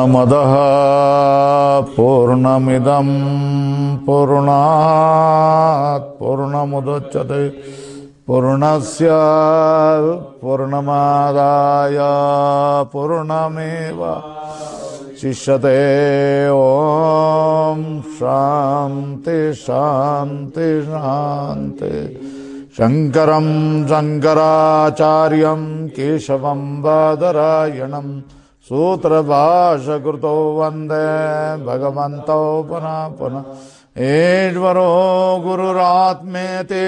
पूर्णमदः पूर्णमिदं पूर्णात् पूर्णमुदच्यते पूर्णस्य पूर्णमादाय पूर्णमेवावशिष्यते। ओम शांति शांति शांति। शंकरं शंकराचार्यं केशवं बादरायणं सूत्रभाष्यकृतो वन्दे भगवन्तौ पुनः पुनः। ईश्वरो गुरुरात्मेति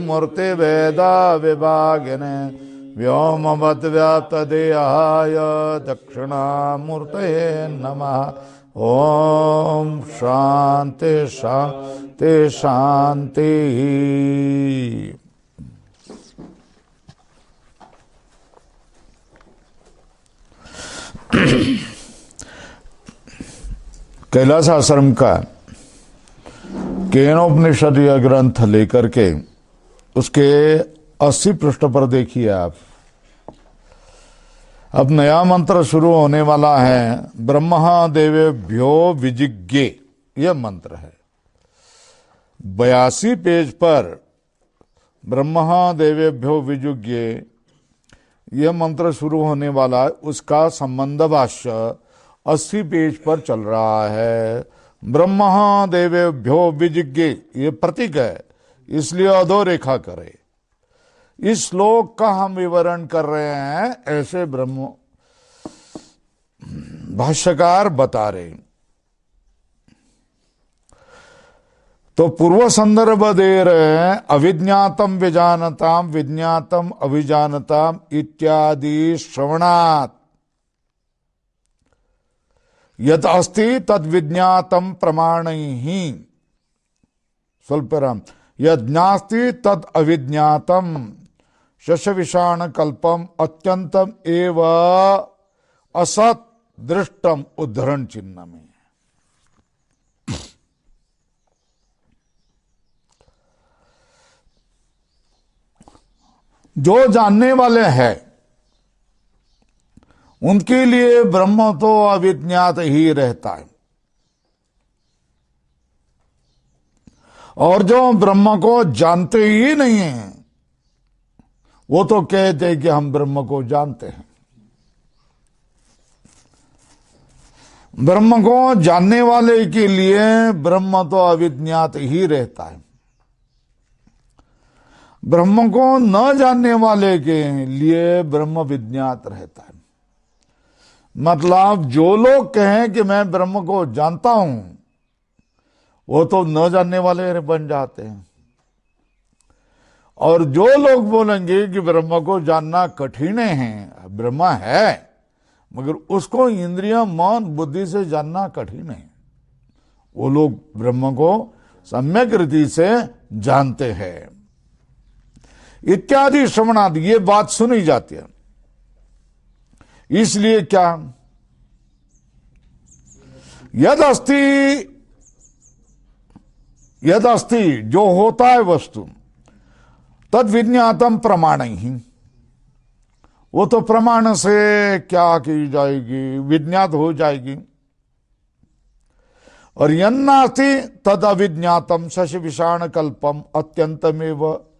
मूर्तिभेदा विभागिने व्योमवद्व्याप्तदेहाय दक्षिणामूर्तये नमः। ओम शांति शांति शांति। कैलाश आश्रम का केनोपनिषदीय ग्रंथ लेकर के उसके 80 पृष्ठ पर देखिए आप। अब नया मंत्र शुरू होने वाला है। ब्रह्मा देवेभ्यो विजिज्ञे, यह मंत्र है। 82 पेज पर ब्रह्मा देवेभ्यो विजिज्ञे यह मंत्र शुरू होने वाला है। उसका संबंध भाष्य 80 पेज पर चल रहा है। ब्रह्मा देवेभ्यो विजिज्ञे ये प्रतीक है, इसलिए अधोरेखा करे। इस श्लोक का हम विवरण कर रहे हैं, ऐसे ब्रह्म भाष्यकार बता रहे। तो पूर्व संदर्भ दे रहे हैं। अविज्ञातम विजानताम विज्ञातम अभिजानताम इत्यादि श्रवणात् यत् अस्ति तद विज्ञातम प्रमाणैहि स्वल्पराम यद नास्ति तद अविज्ञातम शशविषाण कल्पम अत्यंतम एव असत दृष्टम उद्धरण चिन्ह में। जो जानने वाले हैं उनके लिए ब्रह्म तो अविज्ञात ही रहता है, और जो ब्रह्म को जानते ही नहीं हैं वो तो कहते हैं कि हम ब्रह्म को जानते हैं। ब्रह्म को जानने वाले के लिए ब्रह्म तो अविज्ञात ही रहता है। ब्रह्म को न जानने वाले के लिए ब्रह्म विज्ञात रहता है। मतलब जो लोग कहें कि मैं ब्रह्म को जानता हूं वो तो न जानने वाले बन जाते हैं, और जो लोग बोलेंगे कि ब्रह्म को जानना कठिन है, ब्रह्म है मगर उसको इंद्रिय मन बुद्धि से जानना कठिन है, वो लोग ब्रह्म को सम्यक रीति से जानते हैं। इत्यादि श्रवणादि ये बात सुनी जाती है। इसलिए क्या यद अस्ति जो होता है वस्तु तद विज्ञातम प्रमाण ही, वो तो प्रमाण से क्या की जाएगी, विज्ञात हो जाएगी। और यन्नास्ति तद अविज्ञातम शशि विषाण कल्पम अत्यंतमेव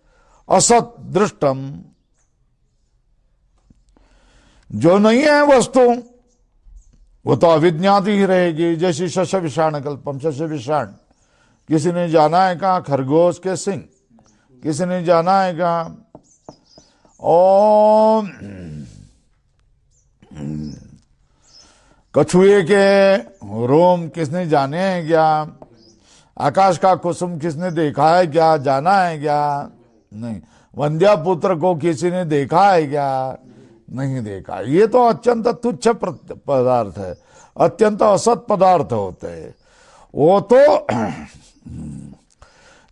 असत दृष्टम, जो नहीं है वस्तु वो तो अविज्ञात ही रहेगी। जैसे शश विषाण कल्पम, शश विषाण किसी ने जाना है कहा खरगोश के सिंह, किसी ने जाना है कहा और कछुए के रोम किसने जाने हैं क्या, आकाश का कुसुम किसने देखा है क्या, जाना है क्या, नहीं। वंध्या पुत्र को किसी ने देखा है क्या, नहीं देखा। ये तो अत्यंत तुच्छ पदार्थ है, अत्यंत असत पदार्थ होते हैं। वो तो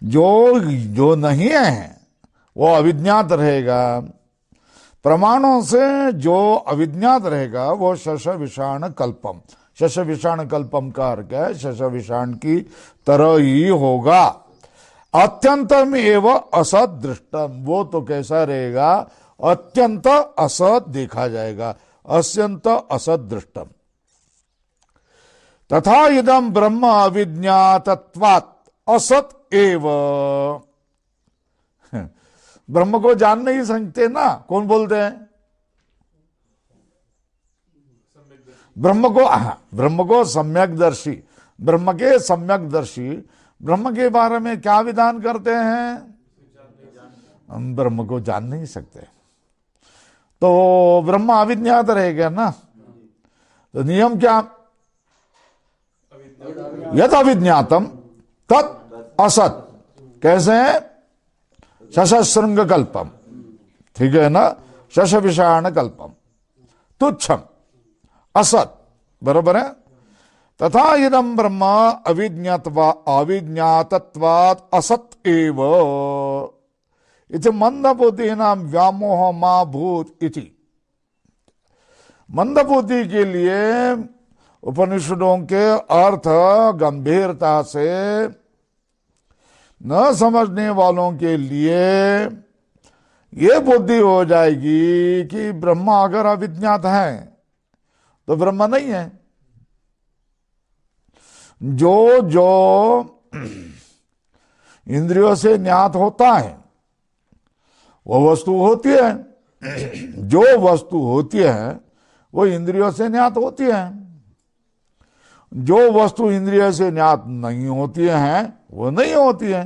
जो नहीं है वो अविज्ञात रहेगा। प्रमाणों से जो अविज्ञात रहेगा वो शश विषाण कल्पम, शश विषाण कल्पम का अर्थ है शश विषाण की तरह ही होगा। अत्यंतम एवं असत दृष्टम, वो तो कैसा रहेगा, अत्यंत असत देखा जाएगा, अत्यंत असत दृष्टम। तथा इदम ब्रह्म अविज्ञातत्वात् असत एव। ब्रह्म को जान नहीं सकते ना, कौन बोलते हैं? ब्रह्म को सम्यकदर्शी, ब्रह्म के सम्यकदर्शी ब्रह्म के बारे में क्या विधान करते हैं? हम ब्रह्म को जान नहीं सकते, तो ब्रह्म अविज्ञात रहेगा ना। तो नियम क्या? यद अविज्ञातम तत् असत। कैसे है? शशशृंग कल्पम, ठीक है ना, शश विषाण कल्पम, तुच्छम, असत, बरोबर है। तथा इदम ब्रह्म अविज्ञातत्वात् असत एव इति मंदबुद्धीनां व्यामोह मा भूत इति। मंदबुद्धि के लिए उपनिषदों के अर्थ गंभीरता से न समझने वालों के लिए ये बुद्धि हो जाएगी कि ब्रह्म अगर अविज्ञात है तो ब्रह्म नहीं है। जो जो इंद्रियों से ज्ञात होता है वो वस्तु होती है, जो वस्तु होती है वो इंद्रियों से ज्ञात होती है। जो वस्तु इंद्रियों से ज्ञात नहीं होती है वो नहीं होती है।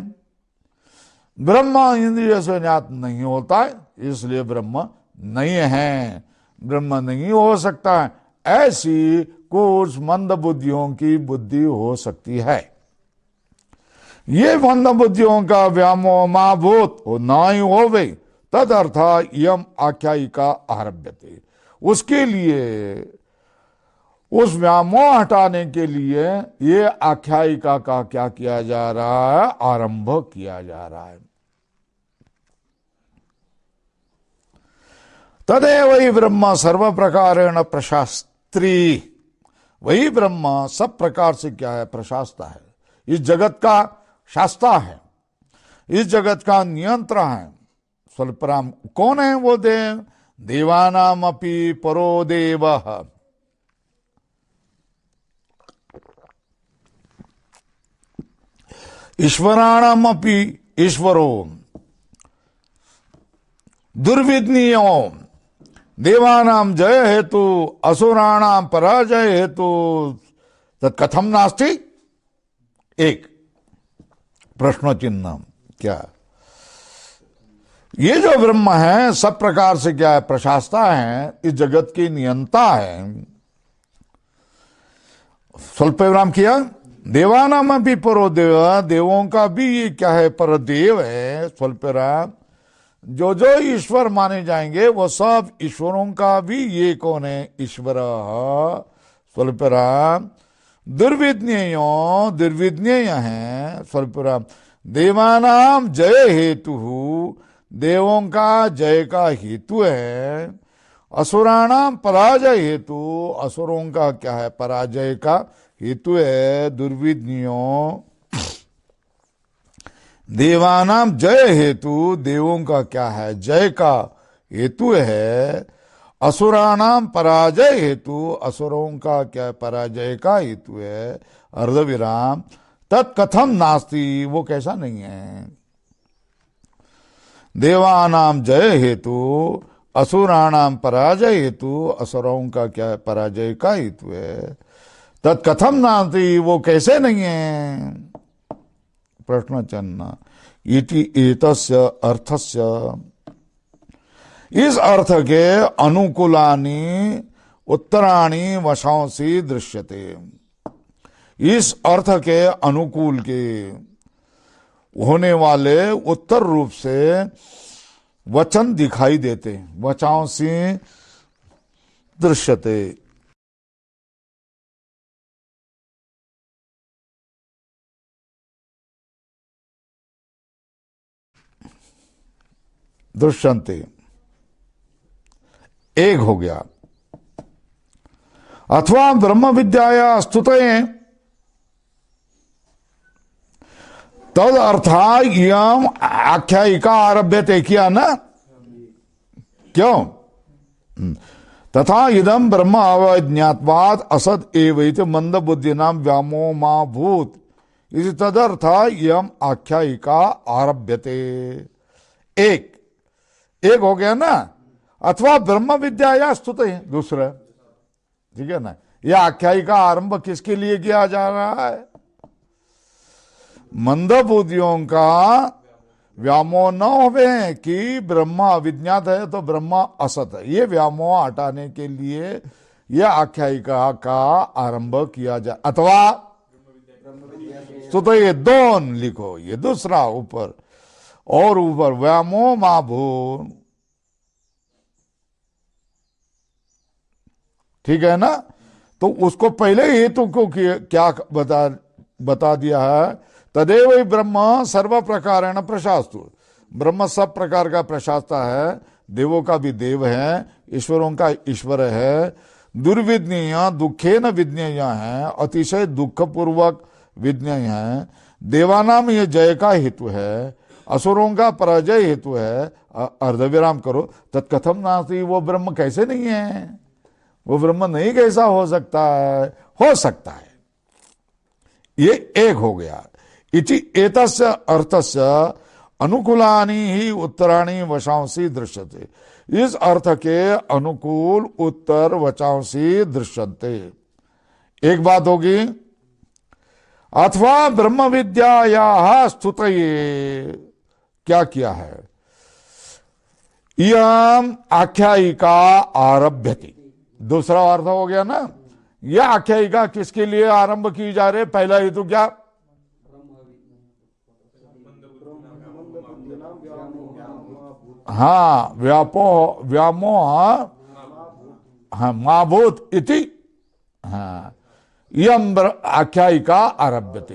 ब्रह्म इंद्रियों से ज्ञात नहीं होता है, इसलिए ब्रह्म नहीं है, ब्रह्म नहीं हो सकता है। ऐसी कुछ मंद बुद्धियों की बुद्धि हो सकती है। ये मंद बुद्धियों का व्यामोह मा भूत हो ना ही होवे तदर्थ यम आख्यायिका आरभ्यते। उसके लिए, उस व्यामोह हटाने के लिए ये आख्यायिका का क्या किया जा रहा है? आरंभ किया जा रहा है। तदेव वही ब्रह्म सर्व प्रकारेण प्रशास्त्री। वही ब्रह्म सब प्रकार से क्या है? प्रशास्ता है। इस जगत का शास्ता है, इस जगत का नियंत्रण है। स्वल्पराम कौन है? वो देव। देवानाम अपि परो देवः। ईश्वराणाम अपि ईश्वरो। दुर्विज्ञेयो देवानाम जय हेतु असुराणाम पराजय हेतु तत्कथम नास्ति। एक प्रश्न चिन्ह। क्या ये जो ब्रह्म है सब प्रकार से क्या है? प्रशास्ता है, इस जगत की नियंता है। स्वल्प विराम किया। देवानाम भी परो देव, देवों का भी ये क्या है? पर देव है। स्वल्प विराम। जो जो ईश्वर माने जाएंगे वो सब ईश्वरों का भी ये कौन है? ईश्वर। स्वल्प विराम। दुर्विज्ञेयो, दुर्विज्ञेय है। स्वल्प विराम। देवानाम जय हेतु, देवों का जय का हेतु है। असुराणाम पराजय हेतु, असुरों का क्या है? पराजय का हेतु है। दुर्विज्ञेयो देवानाम जय हेतु, देवों का क्या है? जय का हेतु है। असुराणाम पराजय हेतु, असुरों का क्या? पराजय का हेतु है। अर्धविराम। तत्कथम नास्ति, वो कैसा नहीं है? देवानाम जय हेतु, असुराणाम पराजय हेतु, असुरों का क्या है? पराजय का हेतु है। तत्कथम नास्ति, वो कैसे नहीं है? प्रश्न चिन्ह। इति एतस्य अर्थस्य, इस अर्थ के अनुकूलानि उत्तराणि वशांसि दृश्यते। इस अर्थ के अनुकूल के होने वाले उत्तर रूप से वचन दिखाई देते। वचांसि दृश्यते। दृश्यन्ते एक हो गया। अथवा ब्रह्म विद्याया स्तुते तद अर्था यम आख्यायिका आरभ्यते। किया ना? क्यों? तथा इदम ब्रह्म अवज्ञात्वात् असत एवं मंद बुद्धि नाम व्यामोमा भूत इसी तदर्थ यम आख्यायिका आरभ्यते। एक एक हो गया ना, अथवा ब्रह्म विद्या या स्तुत है दूसरा, ठीक है ना। यह आख्यायिका आरंभ किसके लिए किया जा रहा है? मंद बुद्धियों का व्यामोह न होवे कि ब्रह्मा अविज्ञात है तो ब्रह्मा असत है, ये व्यामोह हटाने के लिए यह आख्यायिका का आरंभ किया जाए। अथवा तो ये दोन लिखो, ये दूसरा ऊपर और ऊपर व्यामोह माभू, ठीक है ना। तो उसको पहले हेतु को क्या बता दिया है, तदेव ब्रह्म सर्व प्रकारेण प्रशास्तु, ब्रह्म सब प्रकार का प्रशास्ता है, देवों का भी देव है, ईश्वरों का ईश्वर है। दुर्विज्ञेय दुखे न विज्ञेय है, अतिशय दुख पूर्वक विज्ञेय है। देवानाम ये जय का हेतु है, असुरों का पराजय हेतु है। अर्धविराम करो। तत्कथम नास्ति, वो ब्रह्म कैसे नहीं है, वो ब्रह्म नहीं कैसा हो सकता है? हो सकता है। ये एक हो गया। इति एतस्य अर्थस्य अनुकूलानि ही उत्तराणि वचांसी दृश्यते, इस अर्थ के अनुकूल उत्तर वचांसी दृश्यते। एक बात होगी, अथवा ब्रह्म विद्या स्तुतये, क्या किया है, यम आख्यायिका आरभ्यति, दूसरा अर्थ हो गया ना। यह आख्यायिका किसके लिए आरंभ की जा रही है? पहला हेतु क्या? हाँ, व्यामोह, हाँ, माभूत इति, हाँ, यम आख्यायिका आरभ्यते।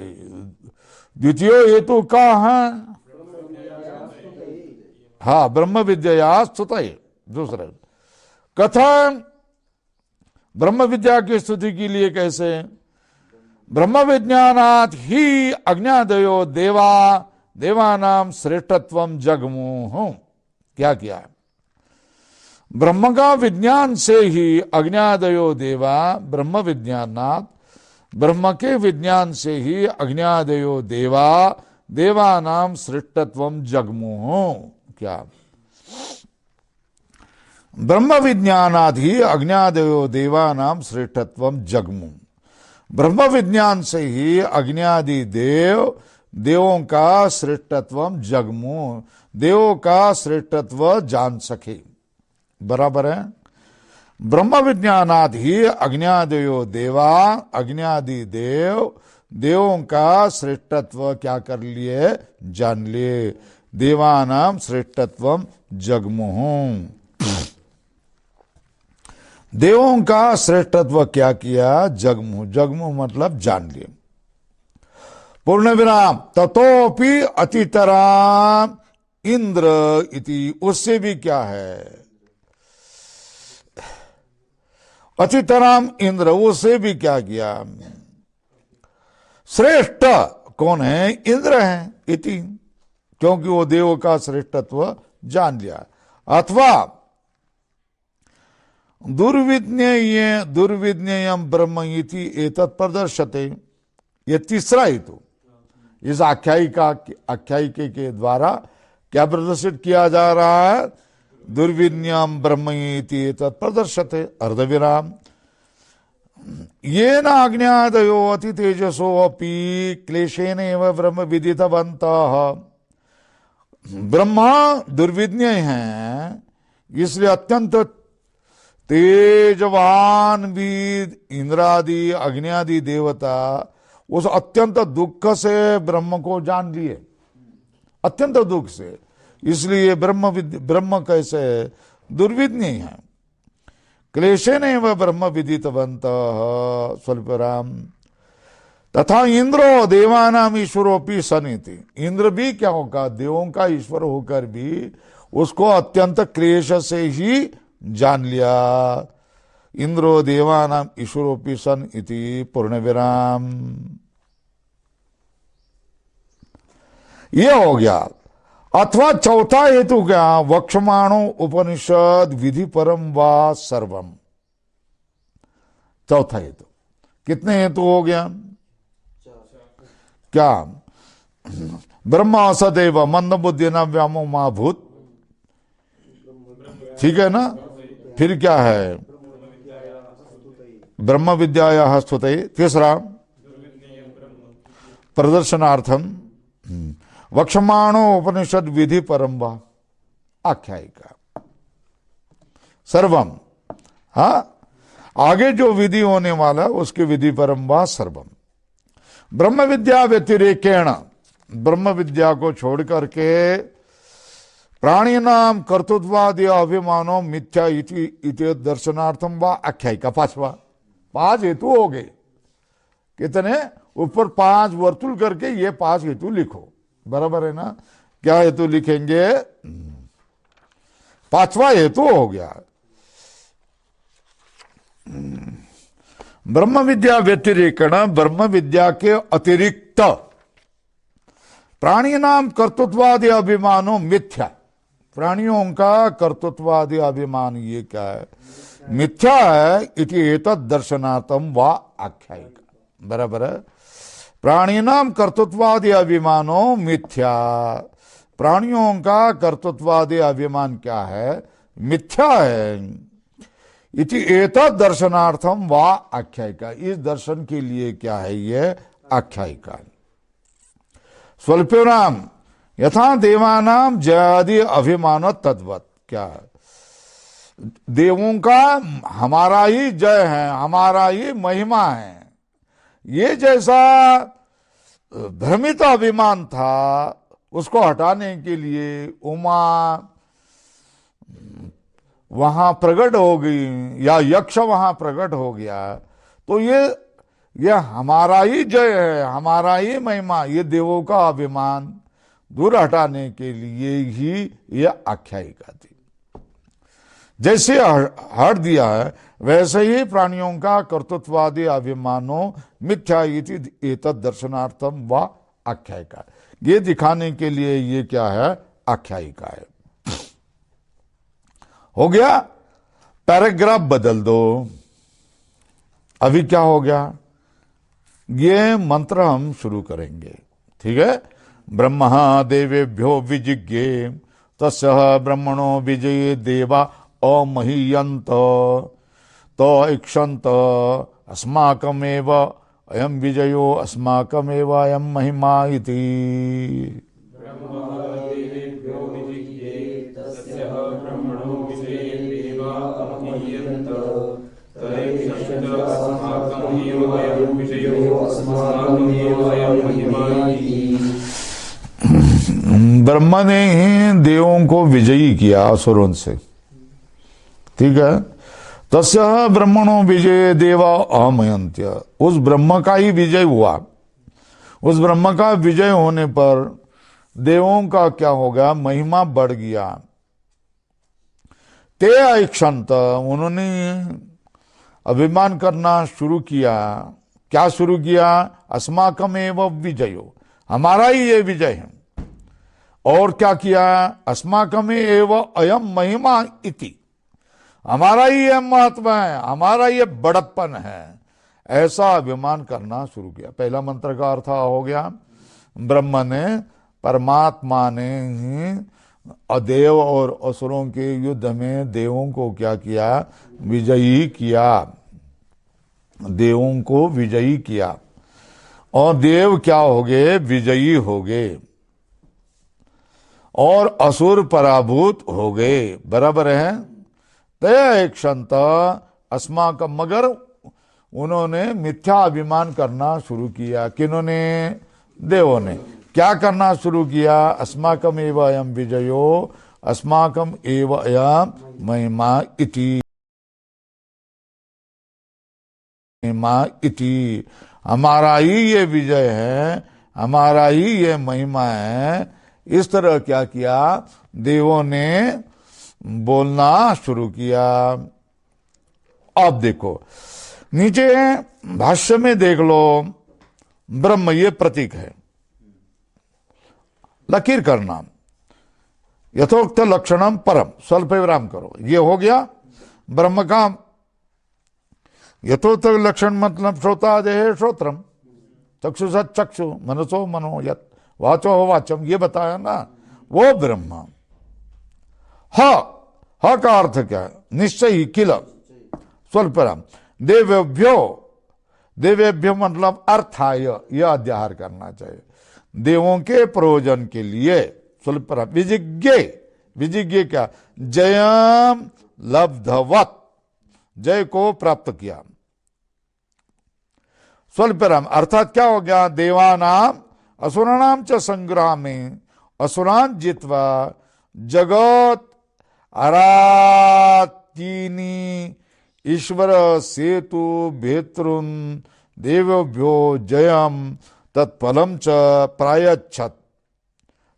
द्वितीय हेतु का है, हाँ, ब्रह्म विद्या स्तुतये। दूसरा कथन ब्रह्म विद्या की स्तुति के लिए कैसे? ब्रह्म विज्ञानात् ही अज्ञादयो देवा देवानाम श्रेष्ठत्वम जगमुः। क्या किया? ब्रह्म का विज्ञान से ही अज्ञादयो देवा, ब्रह्म विज्ञानात्, ब्रह्म के विज्ञान से ही अज्ञादयो देवा देवानाम श्रेष्ठत्वम जगमुः। क्या? ब्रह्म विज्ञानाधि अज्ञादयो देवानाम श्रेष्ठत्वम जगमु, ब्रह्म विज्ञान से ही अज्ञादि देवों का श्रेष्ठत्वम जगमु, देवों का श्रेष्ठत्व जान सके। बराबर है। ब्रह्म विज्ञानाधि अज्ञादयो देवा, अज्ञादि देवों का श्रेष्ठत्व क्या कर लिए? जान लिए। देवानाम श्रेष्ठत्वम जगमुः, देवों का श्रेष्ठत्व क्या किया? जगमु, जगमु मतलब जान लिए। पूर्ण विराम। ततोपि अतितराम इंद्र इति, उससे भी क्या है? अतितराम इंद्र, उससे भी क्या किया? श्रेष्ठ कौन है? इंद्र है इति, क्योंकि वो देव का श्रेष्ठत्व जान लिया। अथवा दुर्विज्ञेयम ब्रह्म इति एतत् प्रदर्शते, ये तीसरा हेतु इस आख्यायिके के द्वारा क्या प्रदर्शित किया जा रहा है? दुर्विज्ञेयम ब्रह्म इति एतत् प्रदर्शते। अर्धविराम। येन अज्ञादयो अति तेजसो अपि क्लेशेन एव ब्रह्म विदितवन्तः। ब्रह्मा दुर्विज्ञेय हैं, इसलिए अत्यंत तेजवान वीद इंद्रादि अग्नि देवता उस अत्यंत दुख से ब्रह्म को जान लिए, अत्यंत दुख से। इसलिए ब्रह्म कैसे? दुर्विज्ञेय है। क्लेशेन एव ब्रह्म विदितवन्तः। स्वल्पराम। तथा इंद्रो देवानाम ईश्वरोपि सनिति, इंद्र भी क्या होगा? देवों का ईश्वर होकर भी उसको अत्यंत क्लेश से ही जान लिया। इंद्रो देवानाम ईश्वरोपि सन इति। पूर्ण विराम। ये हो गया। अथवा चौथा हेतु क्या? वक्षमाणो उपनिषद विधि परम वा सर्वम, चौथा हेतु। कितने हेतु हो गया? क्या? ब्रह्म असदैव मंद बुद्धि न व्यामो महाभूत, ठीक है ना? फिर क्या है? ब्रह्म विद्याया स्तुते। तीसरा प्रदर्शनार्थम वक्षमाणो उपनिषद विधि परम वा आख्यायिका सर्वम। हाँ, आगे जो विधि होने वाला उसकी विधि परम वा सर्वम। ब्रह्म विद्या व्यतिरेकेण, ब्रह्म विद्या को छोड़ करके प्राणी नाम कर्तृत्वादि अभिमानो मिथ्या इति दर्शनार्थम व आख्यायिका। पांचवा, 5 हेतु हो गए। कितने? ऊपर 5 वर्तुल करके ये 5 हेतु लिखो, बराबर है ना? क्या हेतु लिखेंगे? 5वां हेतु हो गया ब्रह्म विद्या व्यतिरेकण, ब्रह्म विद्या के अतिरिक्त प्राणी नाम कर्तृत्वादि अभिमानो मिथ्या, प्राणियों का कर्तृत्वादि अभिमान ये क्या है? मिथ्या है। इति एतद् दर्शनार्थम वा आख्यायिका, बराबर है? प्राणी नाम कर्तृत्वादि अभिमानो मिथ्या, प्राणियों का कर्तृत्वादि अभिमान क्या है? मिथ्या है। इति एतद् दर्शनार्थम वा आख्यायिका, इस दर्शन के लिए क्या है? ये आख्यायिका। स्वल्प्योनाम यथा देवानाम जयादि अभिमान तद्वत, क्या है? देवों का हमारा ही जय है, हमारा ही महिमा है, ये जैसा भ्रमित अभिमान था उसको हटाने के लिए उमा वहां प्रकट हो गई या यक्ष वहां प्रकट हो गया, तो ये हमारा ही जय है, हमारा ही महिमा, ये देवों का अभिमान दूर हटाने के लिए ही यह आख्यायिका थी। जैसे हट दिया है वैसे ही प्राणियों का कर्तृत्वादि अभिमानो मिथ्या इति एतद् दर्शनार्थम व आख्यायिका, ये दिखाने के लिए ये क्या है? आख्यायिका है। हो गया? पैराग्राफ बदल दो। अभी क्या हो गया? ये मंत्र हम शुरू करेंगे, ठीक है? ब्रह्मा देवेभ्यो विजिज्ञे तस्य ब्रह्मणो विजये देवा अमहीयन्त तो इक्षन्त अस्माकमेव अयं विजयो अस्माकमेव अयं महिमा इति। ब्रह्मा ने ही देवों को विजयी किया असुरों से, ठीक है? तस्य ब्रह्मणो विजय देवा अहमयन्त्य, उस ब्रह्म का ही विजय हुआ। उस ब्रह्म का विजय होने पर देवों का क्या होगा? महिमा बढ़ गया। ते ऐक्षंत, उन्होंने अभिमान करना शुरू किया। क्या शुरू किया? अस्माकम एव विजयो, हमारा ही ये विजय है। और क्या किया? अस्माकम एव अयम महिमा इति, हमारा ही ये महत्व है, हमारा ये बड़प्पन है, ऐसा अभिमान करना शुरू किया। पहला मंत्र का अर्थ हो गया ब्रह्म ने, परमात्मा ने ही अदेव और असुरों के युद्ध में देवों को क्या किया? विजयी किया, देवों को विजयी किया। और देव क्या हो गए? विजयी हो गए और असुर पराभूत हो गए, बराबर है? तय क्षंत अस्माकम, मगर उन्होंने मिथ्या अभिमान करना शुरू किया। किन्होंने? देवों ने। क्या करना शुरू किया? अस्माकम एव अयम विजयो अस्माकम एव अयम महिमा इति, महिमा इति, हमारा ही ये विजय है, हमारा ही ये महिमा है। इस तरह क्या किया? देवों ने बोलना शुरू किया। अब देखो नीचे भाष्य में देख लो, ब्रह्म ये प्रतीक है, लकीर करना, यथोक्त लक्षणम परम, स्वल्प विराम करो। ये हो गया ब्रह्म का यथोक्त लक्षण मतलब श्रोता देह श्रोत्रम, चक्षुषा चक्षु, मनसो मनो, यत वाचो वाचम, ये बताया ना, वो ब्रह्म। ह का अर्थ क्या है? निश्चय ही, किल स्वल्परम, देवेभ्यो, देवेभ्यो मतलब अर्थाय, यह अध्याहार करना चाहिए, देवों के प्रयोजन के लिए, स्वल्परम, विजिज्ञे, विजिज्ञे क्या? जयम लब्धवत, जय को प्राप्त किया, स्वल्परम अर्थात क्या हो गया? देवानाम असुराणाम च संग्रामे असुरान जित्वा जगत आरातीनी ईश्वर सेतु भेतृन देवभ्यो जयम तत्फलम च प्रायच्छत।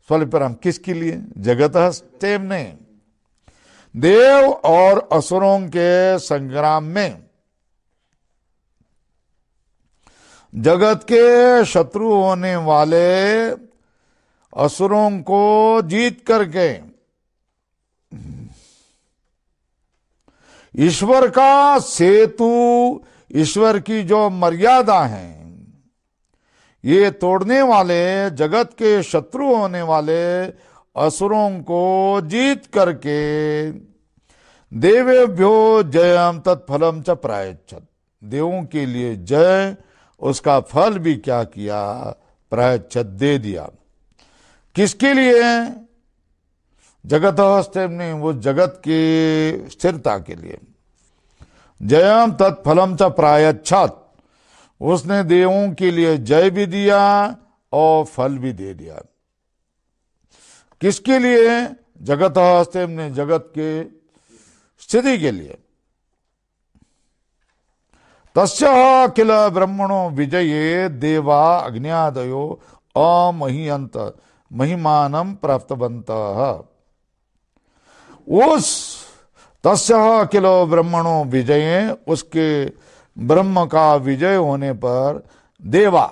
स्वल्परम किसके लिए? जगत तेमने, देव और असुरों के संग्राम में जगत के शत्रु होने वाले असुरों को जीत करके ईश्वर का सेतु, ईश्वर की जो मर्यादा है, ये तोड़ने वाले, जगत के शत्रु होने वाले असुरों को जीत करके देवेभ्यो जयम तत्फलम च प्रायच्छत, देवों के लिए जय, उसका फल भी क्या किया? प्रायच्छत दे दिया। किसके लिए? जगत स्थिर ने, वो जगत की स्थिरता के लिए। जयम तत्फलम च प्रायच्छत, उसने देवों के लिए जय भी दिया और फल भी दे दिया। किसके लिए? जगत स्थिर ने, जगत के स्थिति के लिए। तस्य किल ब्रह्मणो विजये देवा अग्न्यादयो अमहीयंत महिमानं प्राप्तवन्तः। उस तस्य किल ब्रह्मणो विजये, उसके ब्रह्म का विजय होने पर देवा,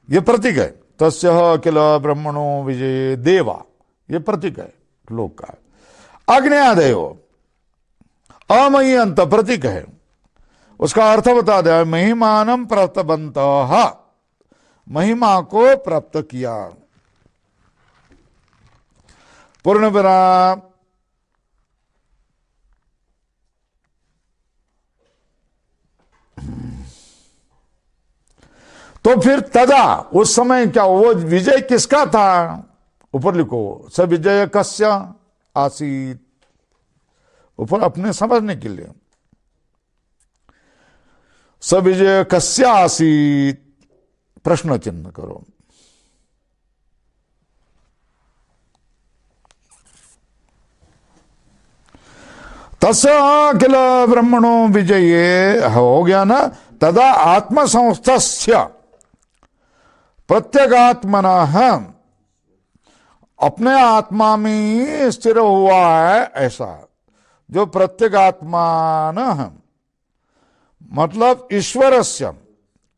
ये प्रतीक है। तस्य किल ब्रह्मणो विजये देवा, ये प्रतीक है श्लोक का। अग्न्यादयो अमहीयंत प्रतीक है, उसका अर्थ बता दिया। महिमानम प्राप्तवन्तः, महिमा को प्राप्त किया। पूर्ण विराम। तो फिर तदा, उस समय क्या, वो विजय किसका था? ऊपर लिखो, स विजय कस्य आसीत, ऊपर अपने समझने के लिए। स विजय कस्य आसीत, प्रश्न चिन्ह करो। तस्य किल ब्रह्मणो विजये, हो गया ना। तदा आत्म संस्थस्य प्रत्यगात्मनः, अपने आत्मा में ही स्थिर हुआ है ऐसा, जो प्रत्यगात्मान मतलब ईश्वरस्य,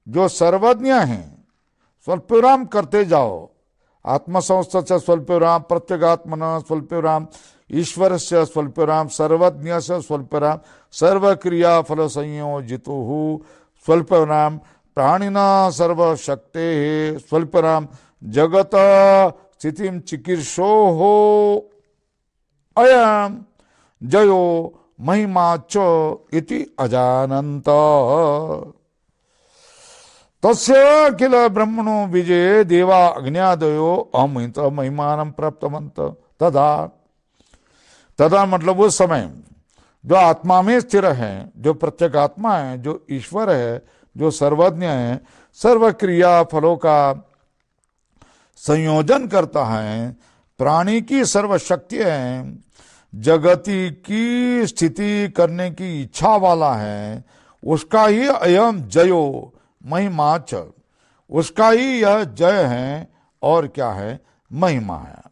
जो सर्वज्ञ है। स्वल्पविराम करते जाओ। आत्मसंस्थस्य स्वल्पविराम, प्रत्यगात्मनः स्वल्पविराम, ईश्वरस्य स्वल्पविराम, सर्वज्ञस्य स्वल्पविराम, सर्वक्रिया फल संयोजितुः स्वल्पविराम, प्राणिना सर्वशक्तेः स्वल्पविराम, जगत स्थितिं चिकीर्षोः अयं जयो महिमा च इति अजानन्त। तस्य किल ब्रह्मणो विजये देवा अग्न्यादयो अमहित महिमानं प्राप्तवन्त। तदा, तदा मतलब उस समय जो आत्मा में स्थिर है, जो प्रत्येक आत्मा है, जो ईश्वर है, जो सर्वज्ञ है, सर्व क्रिया फलों का संयोजन करता है, प्राणी की सर्वशक्ति है, जगति की स्थिति करने की इच्छा वाला है, उसका ही अयम जयो महिमा च, उसका ही यह जय है और क्या है? महिमा है।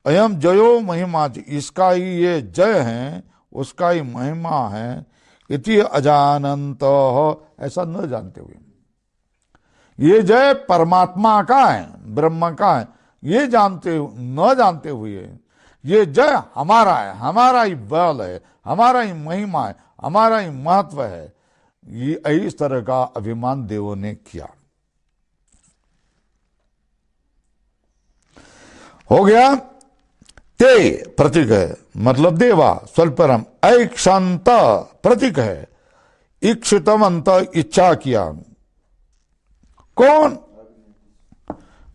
अयम जयो महिमा च, इसका ही ये जय है, उसका ही महिमा है। इति अजानंत, ऐसा न जानते हुए। ये जय परमात्मा का है, ब्रह्म का है, ये जानते न जानते हुए ये जय हमारा है, हमारा ही बल है, हमारा ही महिमा है, हमारा ही महत्व है, ये इस तरह का अभिमान देवों ने किया। हो गया। ते प्रतीक है, मतलब देवा स्वल्परम, ऐक्षांत प्रतीक है, इक्षितवंत इच्छा किया।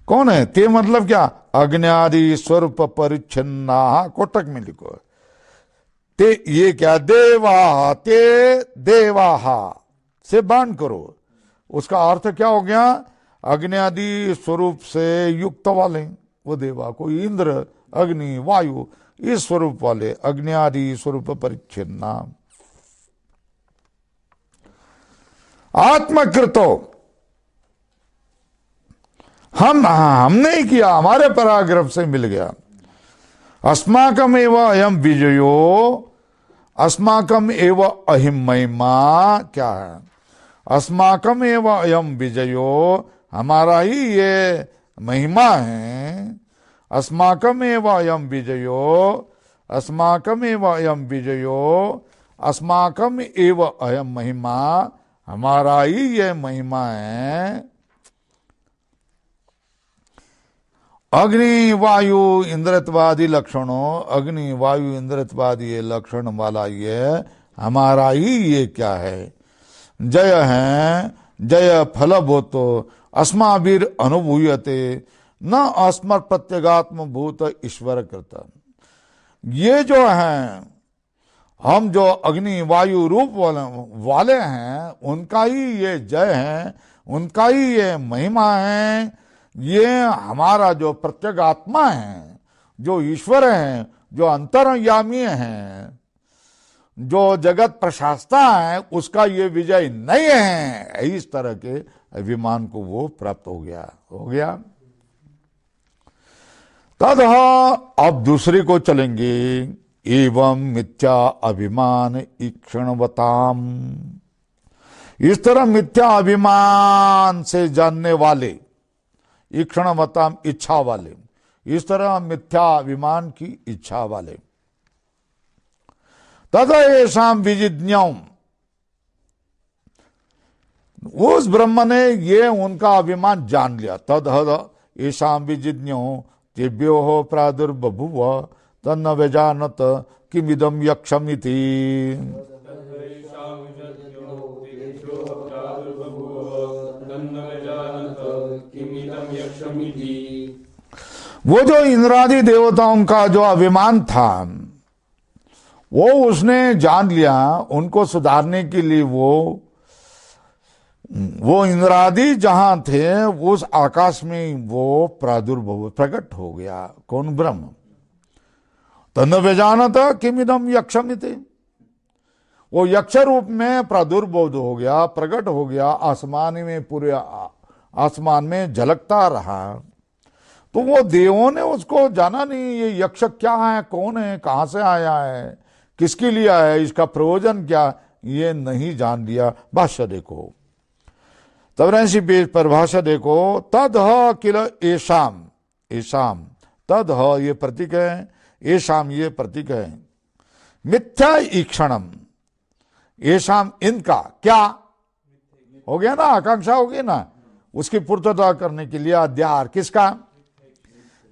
कौन है? ते मतलब क्या? अग्न्यादि स्वरूप परिच्छिन्ना, कोटक में लिखो। ते ये क्या? देवा, ते देवाहा से बांध करो। उसका अर्थ क्या हो गया? अग्न्यादि स्वरूप से युक्त वाले वो देवा, कोई इंद्र, अग्नि, वायु, इस स्वरूप वाले, अग्न्यादि स्वरूप परिच्छिन्ना। आत्मकृतो, हमने ही किया, हमारे पराग्रह से मिल गया। अस्माकम एव अयम विजयो, अस्माकम एव अहिम महिमा, क्या है? अस्माकम एव अयम विजयो, हमारा ही ये महिमा है। अस्माकम एव अयम विजयो, अस्माकम एव अयम विजयो, अस्माकम एव अयम महिमा, हमारा ही ये महिमा है। अग्नि वायु इंद्रत्वादि लक्षणों, अग्नि वायु इंद्रत्वादि ये लक्षण वाला ये हमारा ही ये क्या है? जय है, जय फलभूतो अस्माभिर अनुभूयते न अस्मत् प्रत्यगात्म भूत ईश्वर कृत। ये जो है, हम जो अग्नि वायु रूप वाले हैं, उनका ही ये जय है, उनका ही ये महिमा है। ये हमारा जो प्रत्येक आत्मा है, जो ईश्वर है, जो अंतर्यामी है, जो जगत प्रशास्ता है, उसका ये विजय नहीं है। इस तरह के अभिमान को वो प्राप्त हो गया। तद अब दूसरे को चलेंगे। एवं मिथ्या अभिमान ईक्षणवताम, इस तरह मिथ्या अभिमान से जानने वाले, ईक्षणवताम इच्छा वाले, इस तरह मिथ्या अभिमान की इच्छा वाले। तथा येषाम विजिज्ञाम, उस ब्रह्म ने ये उनका अभिमान जान लिया। तद येषाम विजिज्ञो तेभ्यो हो प्रादुर्बभूव तन्न व्यजानत किमिदं यक्षमिति। वो जो इंद्रादि देवताओं का जो अभिमान था, वो उसने जान लिया। उनको सुधारने के लिए वो इंद्रादि जहां थे, उस आकाश में वो प्रादुर्भव प्रकट हो गया। कौन? ब्रह्म। तन्न व्यजानत किमिदं यक्षमिति, वो यक्ष रूप में प्रादुर्भव हो गया, प्रकट हो गया, आसमान में, पूरे आसमान में झलकता रहा। तो वो देवों ने उसको जाना नहीं, ये यक्ष क्या है, कौन है, कहां से आया है, किसके लिए आया है, इसका प्रयोजन क्या, ये नहीं जान लिया। भाष्य देखो, 84 पेज पर भाष्य देखो। तद किल एशाम, एशाम तद ये प्रतीक है, एशाम ये प्रतीक है। मिथ्या ईक्षणम, एशाम इनका क्या हो गया ना, आकांक्षा होगी ना, उसकी पूर्तता करने के लिए अध्यार किसका?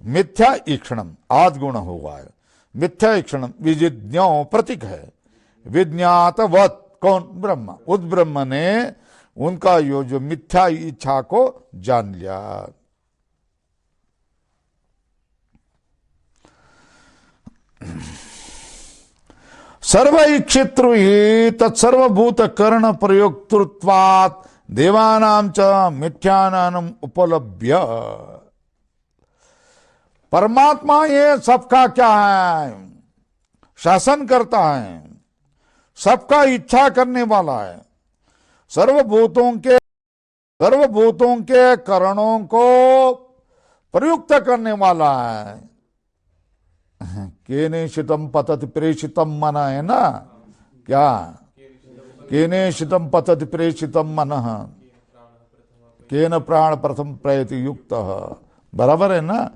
मिथ्या ईक्षणम, आद गुण होगा। मिथ्या ईक्षणम विजिज्ञो प्रतीक है। विज्ञातवत, कौन? ब्रह्म। उस ब्रह्म ने उनका यो जो मिथ्या इच्छा को जान लिया। सर्व इक्षित्रु ही तत्सर्वभूत कर्ण प्रयोक्तृत्वात् देवानां च मिथ्यानाम उपलभ्य। परमात्मा ये सबका क्या है? शासन करता है, सबका इच्छा करने वाला है, सर्वभूतों के करणों को प्रयुक्त करने वाला है। केने शितम पतति प्रेषितम मन है ना, क्या? केने शितम पतति प्रेषितम मन, केन प्राण प्रथम प्रयति युक्त, बराबर है ना।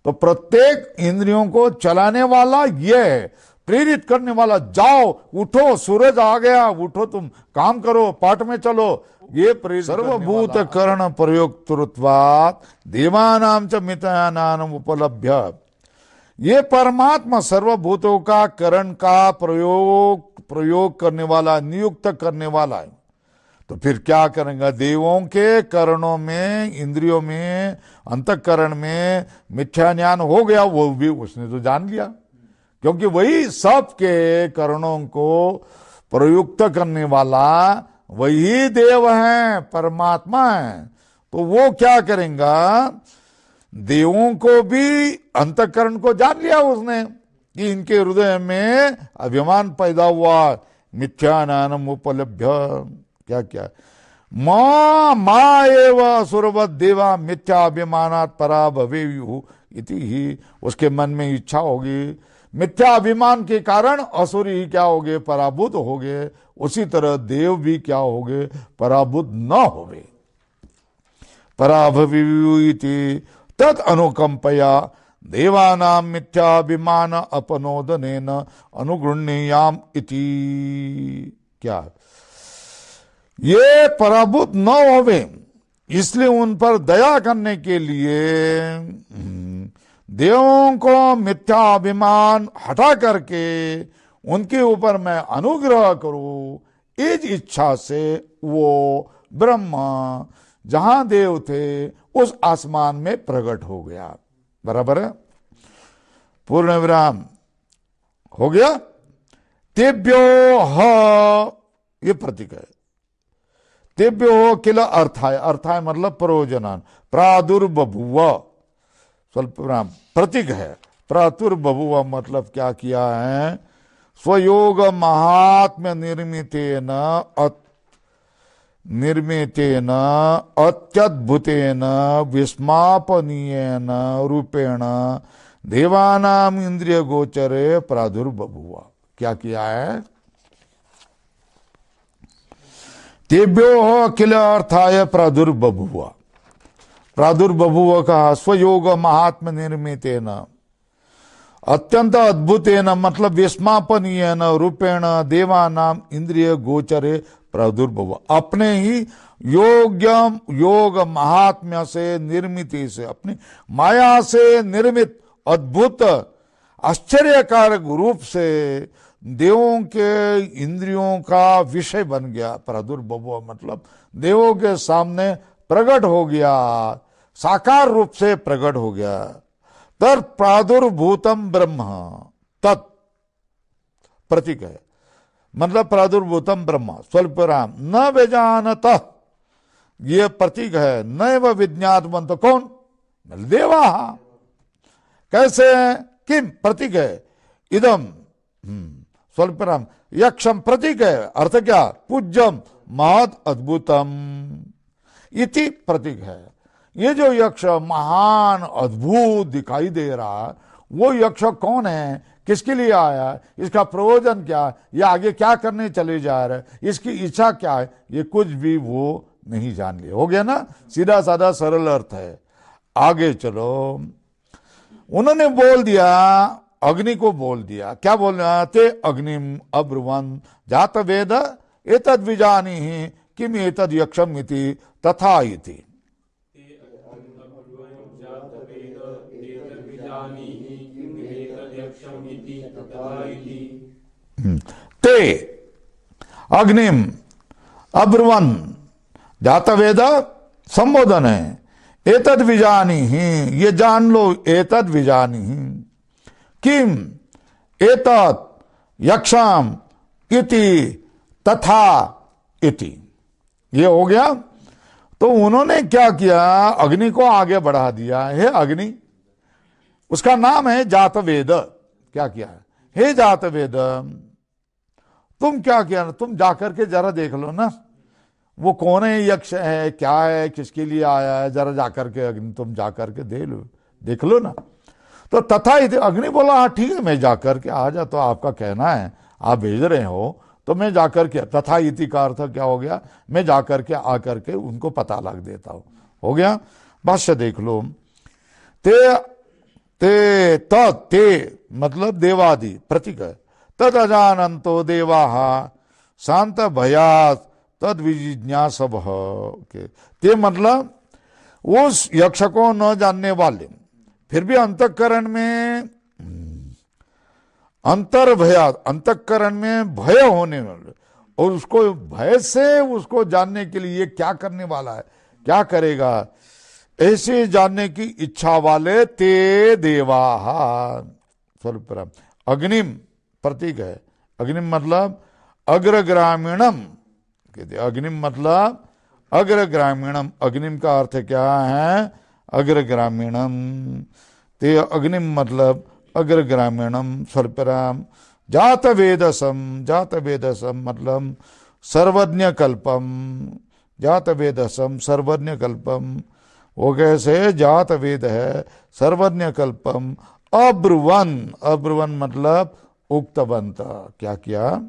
तो प्रत्येक इंद्रियों को चलाने वाला ये है, प्रेरित करने वाला, जाओ उठो, सूरज आ गया, उठो, तुम काम करो, पाठ में चलो, ये प्रेरित सर्वभूत करण प्रयोक्तृत्वात् देवानाम च मितानाम उपलभ्य। ये परमात्मा सर्वभूतों का करण का प्रयोग करने वाला, नियुक्त करने वाला है। तो फिर क्या करेंगे? देवों के करणों में, इंद्रियों में, अंतःकरण में मिथ्या ज्ञान हो गया, वो भी उसने तो जान लिया, क्योंकि वही सबके करणों को प्रयुक्त करने वाला वही देव है, परमात्मा है। तो वो क्या करेंगा? देवों को भी अंतःकरण को जान लिया उसने कि इनके हृदय में अभिमान पैदा हुआ, मिथ्या ज्ञानम उपलभ्य। क्या क्या? माँ एव असुरवत देवा मिथ्या अभिमानात् परा भवेयुः इति ही। उसके मन में इच्छा होगी, मिथ्या अभिमान के कारण असुर ही क्या हो गए? पराभूत हो गए। उसी तरह देव भी क्या हो गए? पराभूत न हो गए। पराभवेयुः इति तत् अनुकंपया देवानां मिथ्याभिमान अपनोदनेन अनुगृह्णीयाम इति। क्या? ये पराभूत न होवे, इसलिए उन पर दया करने के लिए देवों को मिथ्या अभिमान हटा करके उनके ऊपर मैं अनुग्रह करूं, इस इच्छा से वो ब्रह्मा जहां देव थे उस आसमान में प्रकट हो गया। बराबर है? पूर्ण विराम हो गया। तेभ्यो ह, ये प्रतीक है। तेभ्यो किल अर्थाय, अर्थाय मतलब प्रयोजनान, प्रादुर्बभुव, स्वल्प विराम प्रतीक है। प्रादुर्बभुव मतलब क्या किया है? स्वयोग महात्म्य निर्मितेन अत्यद्भुतेन विस्मापनीयेन रूपेण देवानाम इंद्रिय गोचरे प्रादुर्बभुव। क्या किया है? तेभ्यो अखिल अर्थाय प्रादुर्बभुव। प्रादुर्बभुव का स्वयोग महात्म निर्मितेन अत्यंत अद्भुतेन मतलब विस्मापनीयेन रूपेण देवानाम इंद्रिय गोचरे प्रादुर्भव। अपने ही योग महात्म्य से, निर्मित से, अपनी माया से निर्मित अद्भुत आश्चर्यकारक रूप से देवों के इंद्रियों का विषय बन गया। प्रादुर्भव मतलब देवों के सामने प्रकट हो गया, साकार रूप से प्रकट हो गया। तर प्रादुर्भूतम ब्रह्म, तत् प्रतीक है, मतलब प्रादुर्भूतम ब्रह्म स्वल्प राम न वेजानत, ये प्रतीक है। नैव विज्ञातवंत, कौन? देवा। कैसे? किम प्रतीक है। इदम स्वल्प राम यक्षम प्रतीक है। अर्थ क्या? पूज्यम महत अद्भुतम इति प्रतीक है। ये जो यक्ष महान अद्भुत दिखाई दे रहा है, वो यक्ष कौन है? किसके लिए आया है? इसका प्रयोजन क्या है? ये आगे क्या करने चले जा रहे हैं? इसकी इच्छा क्या है? ये कुछ भी वो नहीं जान लिया। हो गया ना? सीधा साधा सरल अर्थ है। आगे चलो। उन्होंने बोल दिया, अग्नि को बोल दिया। क्या बोलना? ते अग्निम अब्रुवन जात वेद एतद् विजानीहि किम एतद् यक्षम इति तथा इति। ते अग्निम अब्रुवन जातवेद संबोधन है। एतद् विजानीहि, ये जान लो, एतद् विजानीहि किम एतत् यक्षम इति तथा इति। ये हो गया। तो उन्होंने क्या किया? अग्नि को आगे बढ़ा दिया। हे अग्नि, उसका नाम है जातवेद। क्या किया? हे जातवेद, तुम क्या किया? तुम जाकर के जरा देख लो ना, वो कौन है, यक्ष है, क्या है, किसके लिए आया है, जरा जाकर के अग्नि तुम जाकर के देख लो ना। तो तथा अग्नि बोला, हाँ ठीक है, मैं जाकर के आ जा, तो आपका कहना है, आप भेज रहे हो तो मैं जाकर के, तथा इति का अर्थ क्या हो गया? मैं जाकर के आकर के उनको पता लग देता हूं। हो गया? भाष्य देख लो। ते ते मतलब देवादि प्रतीक है। तद अजानंतो देवाः शांत भयात तद विजिज्ञासव। ते मतलब उस यक्ष को न जानने वाले फिर भी अंतःकरण में अंतःकरण में भय होने वाले और उसको भय से उसको जानने के लिए क्या करने वाला है, क्या करेगा, ऐसे जानने की इच्छा वाले ते देवाः। स्वल्पराम अग्निम प्रतीक है। अग्निम मतलब अग्रग्रामीणम। अग्निम मतलब अग्रग्रामीणम। अग्निम का अर्थ क्या है? अग्रग्रामीणम। ते अग्निम मतलब अग्रग्रामीणम। स्वल्पराम जात वेदसम। जात वेदसम मतलब सर्वज्ञ कल्पम। जात वेदसम सर्वज्ञ कल्पम। वो कैसे? जात वेद है सर्वज्ञ कल्पम। अब्रुवन। अब्रुवन मतलब उक्तवंत। क्या किया?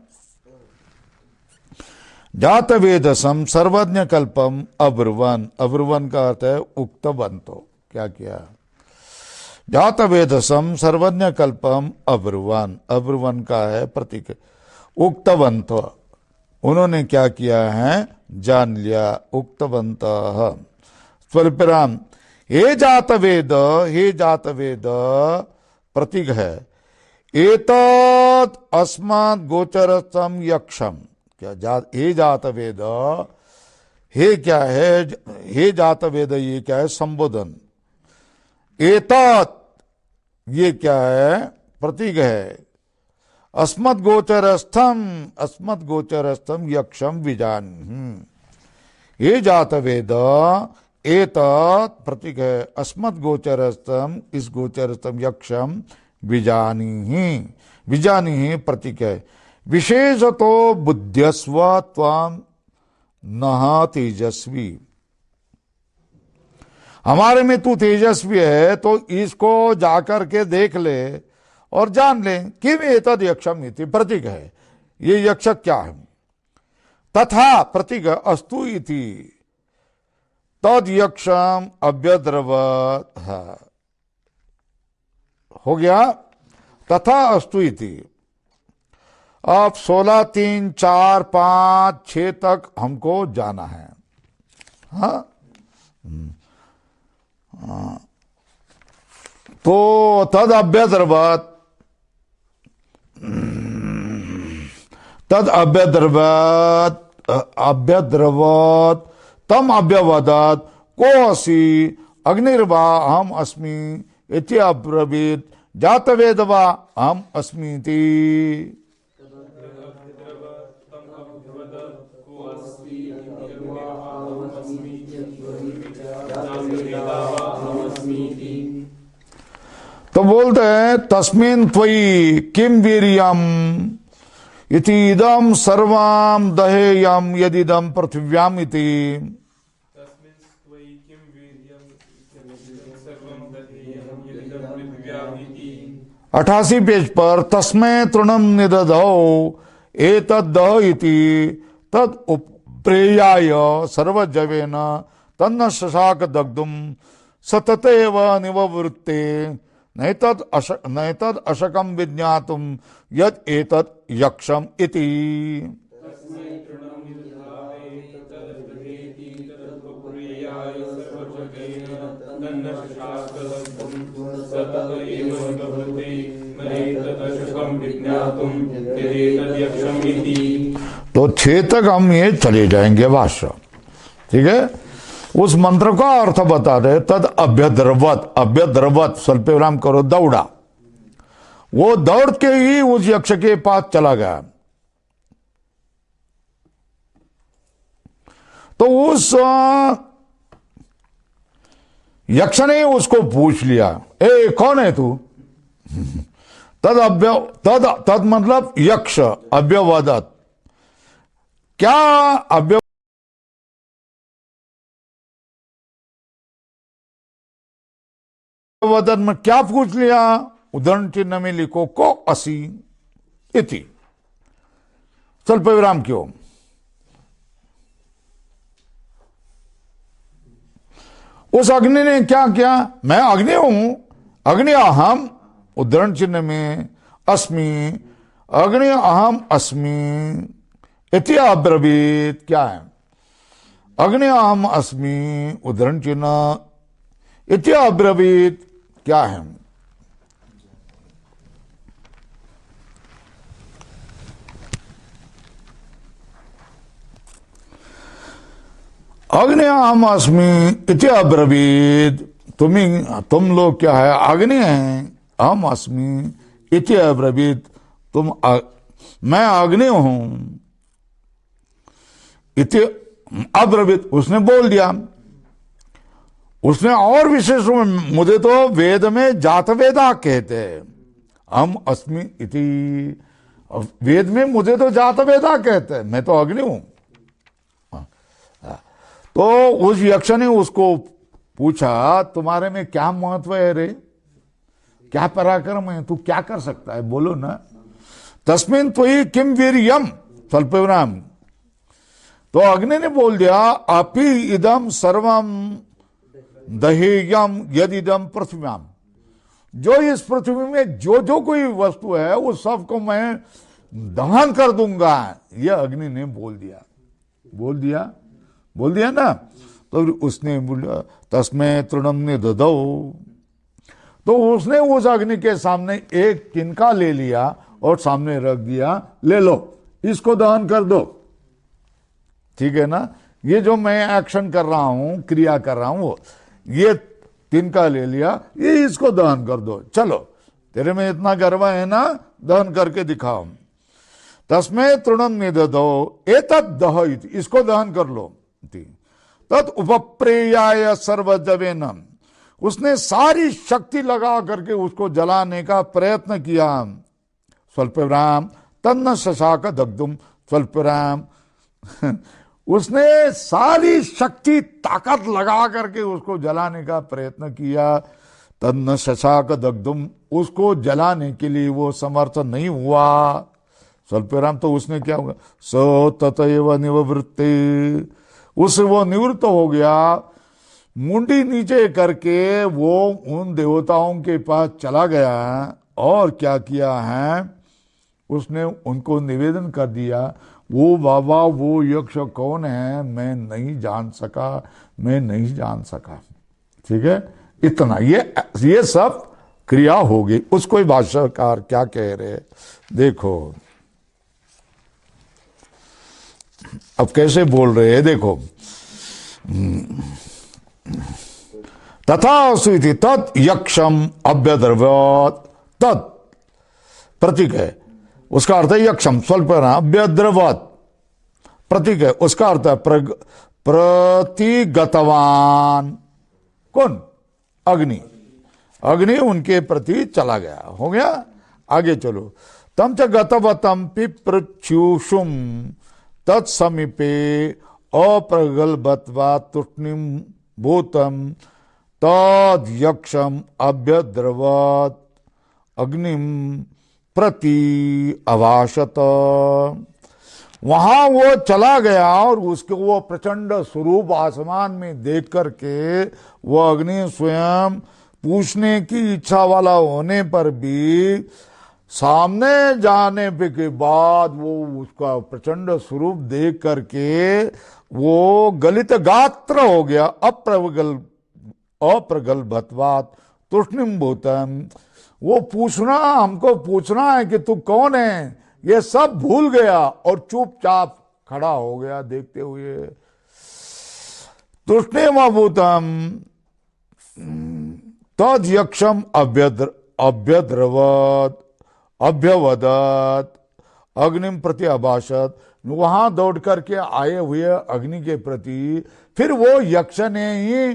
जात वेदसम सर्वज्ञ कल्पम अब्रुवन। अब्रुवन का अर्थ है उक्तवंतो। क्या किया? जात वेदसम सर्वज्ञ कल्पम अब्रुवन। अब्रुवन का है प्रतीक उक्तवंत। उन्होंने क्या किया है? जान लिया। उक्तवंत। स्वल्पराम हे जात वेद। हे जात वेद प्रतीक है एतत् अस्मात् गोचरतम यक्षम। क्या हे जात वेद, हे क्या है? हे जात वेद ये क्या है? संबोधन। एतत् ये क्या है? प्रतीक है। अस्मत् गोचरस्थम। अस्मत् गोचरस्थम यक्षम विजान। हे जात वेद एतत् प्रतीक है अस्मत् गोचरस्थम। इस गोचरस्थम यक्षम विजानी। विजानी प्रतीक है विशेषतो बुद्ध्यस्व त्वाम नः तेजस्वी। हमारे में तू तेजस्वी है तो इसको जाकर के देख ले और जान ले। किम एतद यक्षम इति प्रतीक है। ये यक्ष क्या है? तथा प्रतीक अस्तु इति तद यक्षम अभ्यद्रवत है। हो गया। तथा अस्तु इति। अब 16, 3, 4, 5, 6 तक हमको जाना है। हाँ तो तद अभ्यद्रवत। तद अभ्यद्रवत। अभ्यद्रवत तम अभ्यवदत को असि अग्निर्वा अहम अस्मि इति अब्रवीत जातवेदवा अहम अस्मीति। तो बोलते हैं तस्मिन् त्वयि किम वीर्यम इति इदम सर्वम दहेयम यदिदम पृथिव्याम इति। 88 पेज पर तस्मै तृणम निदधौ एतद्दह इति तद उप्रेयाय सर्वजवेन तन्न शशाक दग्धुम सततेव निववृत्ते नैतद अशकम विज्ञातुम यद एतद यक्षम इति। तो 6 तक हम ये चले जाएंगे भाष्य। ठीक है। उस मंत्र का अर्थ बता रहे। तद अभ्यद्रवत। अभ्यद्रवत स्वल्प विराम करो दौड़ा। वो दौड़ के ही उस यक्ष के पास चला गया। तो उस यक्ष ने उसको पूछ लिया, ए कौन है तू? तद मतलब यक्ष। अभ्यवदत क्या? अभ्यवदत में क्या पूछ लिया? उदाहरण चिन्ह में लिखो को असि इति। स्वल्प विराम क्यों? उस अग्नि ने क्या किया? मैं अग्नि हूं। अग्नि अहम उद्धरण चिन्ह में अस्मि। अग्नि अहम अस्मि इति अब्रवीत। क्या है? अग्नि अहम अस्मि उद्धरण चिन्ह इति अब्रवीत। क्या है? अग्नि अहम अस्मि इति अब्रवीत। तुम लोग क्या है? अग्नि हैं, अहम अस्मि इति अब्रवीत। मैं अग्नि हूं इति अब्रवीत, उसने बोल दिया। उसने और विशेष रूप में, मुझे तो वेद में जात वेदा कहते हैं, हम अस्मि इति। वेद में मुझे तो जात वेदा कहते हैं, मैं तो अग्नि हूं। तो उस यक्ष ने उसको पूछा, तुम्हारे में क्या महत्व है रे? क्या पराक्रम है? तू क्या कर सकता है? बोलो ना। तस्मिन् त्वयि किम वीर्यम स्वल्पविराम। तो अग्नि ने बोल दिया, अपि इदम सर्वम दहेयम यदिदम पृथ्व्याम। जो इस पृथ्वी में जो जो कोई वस्तु है उस सबको मैं दहन कर दूंगा। यह अग्नि ने बोल दिया। बोल दिया ना। तो उसने बोला, तस्मै तृणम निदधौ। तो उसने उस अग्नि के सामने एक तिनका ले लिया और सामने रख दिया, ले लो, इसको दहन कर दो। ठीक है ना? ये जो मैं एक्शन कर रहा हूं, क्रिया कर रहा हूं, वो ये तिनका ले लिया, ये इसको दहन कर दो। चलो, तेरे में इतना गर्व है ना, दहन करके दिखाओ। तस्मै तृणम निदधौ एतत् दहयति, इसको दहन कर लो। तत् उपप्रेयाय सर्वजवेनम। उसने सारी शक्ति लगा करके उसको जलाने का प्रयत्न किया। स्वल्पविराम तन्न शशाक दग्धुम स्वल्पविराम। उसने सारी शक्ति ताकत लगा करके उसको जलाने का प्रयत्न किया। तन्न शशाक दग्धुम, उसको जलाने के लिए वो समर्थ नहीं हुआ। स्वल्पविराम, तो उसने क्या हुआ? सो ततएव निवृत्ते, उससे वो निवृत्त हो गया। मुंडी नीचे करके वो उन देवताओं के पास चला गया और क्या किया है? उसने उनको निवेदन कर दिया, वो बाबा वो यक्ष कौन है मैं नहीं जान सका। ठीक है, इतना ये सब क्रिया होगी। उसको भाष्यकार क्या कह रहे, देखो अब कैसे बोल रहे हैं, देखो। तथा सुइति तत् यक्षम अभ्यद्रवत। तत् प्रतीक है, उसका अर्थ है यक्षम, स्वल्प अभ्यद्रवत प्रतीक है, उसका अर्थ है प्रतिगतवान। कौन? अग्नि। अग्नि उनके प्रति चला गया। हो गया, आगे चलो। तम च गतवतम पिप्रच्युषुम तत्समीपे अप्रगल्भत्वा तूष्णीम भूतम तद यक्षम अभ्यद्रवत अग्निम प्रति अभाषत। वहां वो चला गया और उसके वो प्रचंड स्वरूप आसमान में देख करके वो अग्नि स्वयं पूछने की इच्छा वाला होने पर भी सामने जाने पे के बाद वो उसका प्रचंड स्वरूप देख करके वो गलित गात्र हो गया। अप्रगल्भत्वात् तूष्णीम भूतम। वो हमको पूछना है कि तू कौन है, ये सब भूल गया और चुपचाप खड़ा हो गया देखते हुए। तूष्णीम भूतम तद यक्षम अभ्यवदत अग्निम प्रति अभाषत। वहां दौड़ करके आए हुए अग्नि के प्रति फिर वो यक्ष ने ही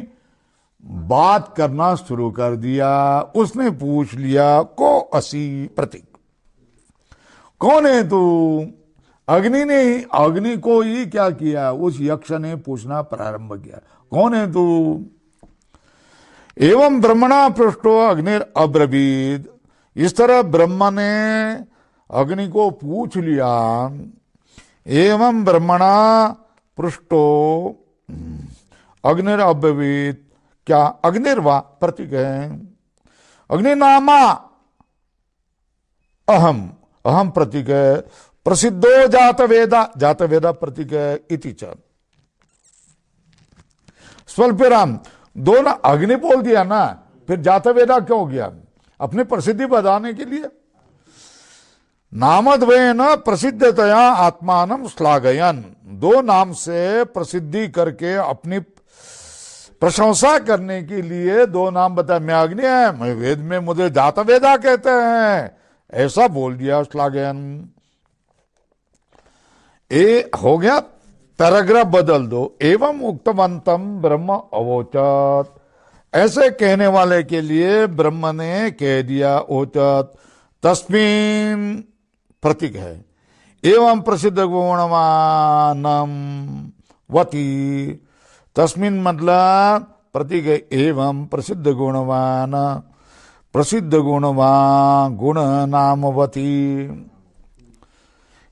बात करना शुरू कर दिया। उसने पूछ लिया, को असी प्रतीक, कौन है तू? अग्नि को ही क्या किया, उस यक्ष ने पूछना प्रारंभ किया, कौन है तू? एवं ब्रह्मणा पृष्ठो अग्निर अब्रवीद। इस तरह ब्रह्मा ने अग्नि को पूछ लिया। एवं ब्रह्मणा पृष्ठो अग्निर अब्रवीद। क्या? अग्निर्वा प्रतीक है। अग्निनामा अहम, अहम प्रतीक है, प्रसिद्धो जात वेदा, जात वेदा प्रतीक है इति च। स्वल्पराम, दो ना अग्नि बोल दिया ना, फिर जात वेदा क्यों हो गया? अपनी प्रसिद्धि बढ़ाने के लिए। नामद्वयेन प्रसिद्धतया आत्मानं श्लाघयन्, दो नाम से प्रसिद्धि करके अपनी प्रशंसा करने के लिए दो नाम बताए। मैं अग्नि है, मैं वेद में मुझे जात वेदा कहते हैं, ऐसा बोल दिया श्लाघयन्। ए हो गया, पैराग्राफ बदल दो। एवं उक्तवंतम ब्रह्म अवोचत, ऐसे कहने वाले के लिए ब्रह्म ने कह दिया। ओचत तस्मिन् प्रतीक है। एवं प्रसिद्ध गुणवानम वती, तस्मिन् मतलब प्रतीक है। एवं प्रसिद्ध गुणवान, प्रसिद्ध गुणवान गुण नामवती।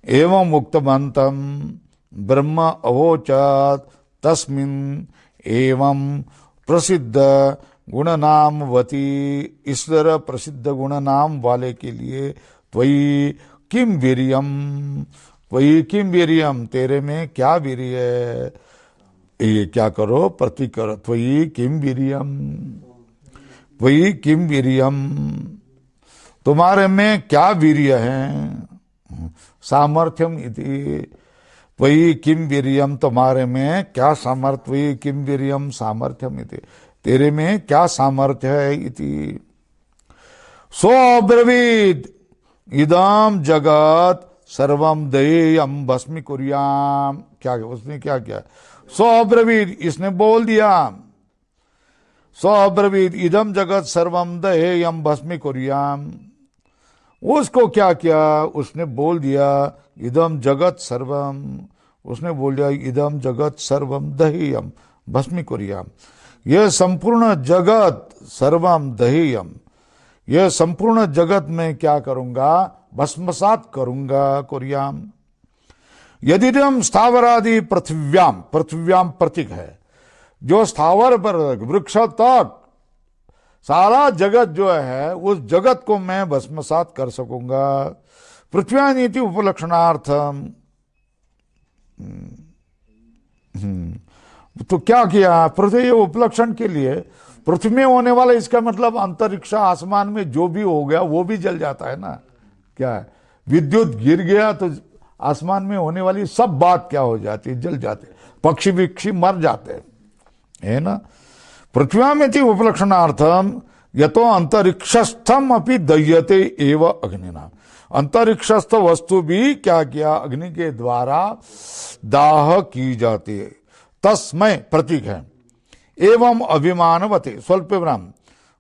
एवं उक्तवंतम ब्रह्म अवोचत तस्मिन् एवं प्रसिद्ध गुण नामवती, इस तरह प्रसिद्ध गुण नाम वाले के लिए त्वयि किम वीर्यम, त्वयि किम वीर्यम, तेरे में क्या वीर्य है? ये क्या करो, प्रतीक करो। त्वयि किम वीर्यम, त्वयि किम वीर्यम, तुम्हारे में क्या वीर्य है? सामर्थ्यम इति, त्वयि किम वीर्यम, तुम्हारे में क्या सामर्थ्य? त्वयि किम वीर्यम सामर्थ्यम इति, तेरे में क्या सामर्थ्य है? इति सो अब्रवीत इदम जगत सर्वम दयेयम भस्मी कुर्याम। क्या उसने क्या किया? सो अब्रवीत, इसने बोल दिया। सो अब्रवीत इदम जगत सर्वम दयेयम भस्मी कुर्याम, उसको क्या किया? उसने बोल दिया इदम जगत सर्वम, उसने बोल दिया इदम जगत सर्वम दहेयम भस्मी कुर्याम, यह संपूर्ण जगत सर्वम दहेयम, यह संपूर्ण जगत में क्या करूंगा? भस्मसात करूंगा। कुर्याम यदिदम स्थावरादि पृथ्व्याम, पृथ्व्याम प्रतीक है, जो स्थावर पर वृक्ष तक सारा जगत जो है, उस जगत को मैं भस्मसात कर सकूंगा। पृथ्व्यानीति उपलक्षणार्थम, तो क्या किया? पृथ्वी उपलक्षण के लिए, पृथ्वी में होने वाला, इसका मतलब अंतरिक्ष आसमान में जो भी हो गया वो भी जल जाता है ना। क्या है? विद्युत गिर गया तो आसमान में होने वाली सब बात क्या हो जाती है? जल जाते, पक्षी विक्षी मर जाते है ना। पृथ्व्यामिति उपलक्षणार्थम यतो अंतरिक्षस्थम अपि दह्यते एव अग्निना, अंतरिक्षस्थ वस्तु भी क्या किया? अग्नि के द्वारा दाह की जाती है। तस्मै प्रतीक है। एवं अभिमानवते स्वल्प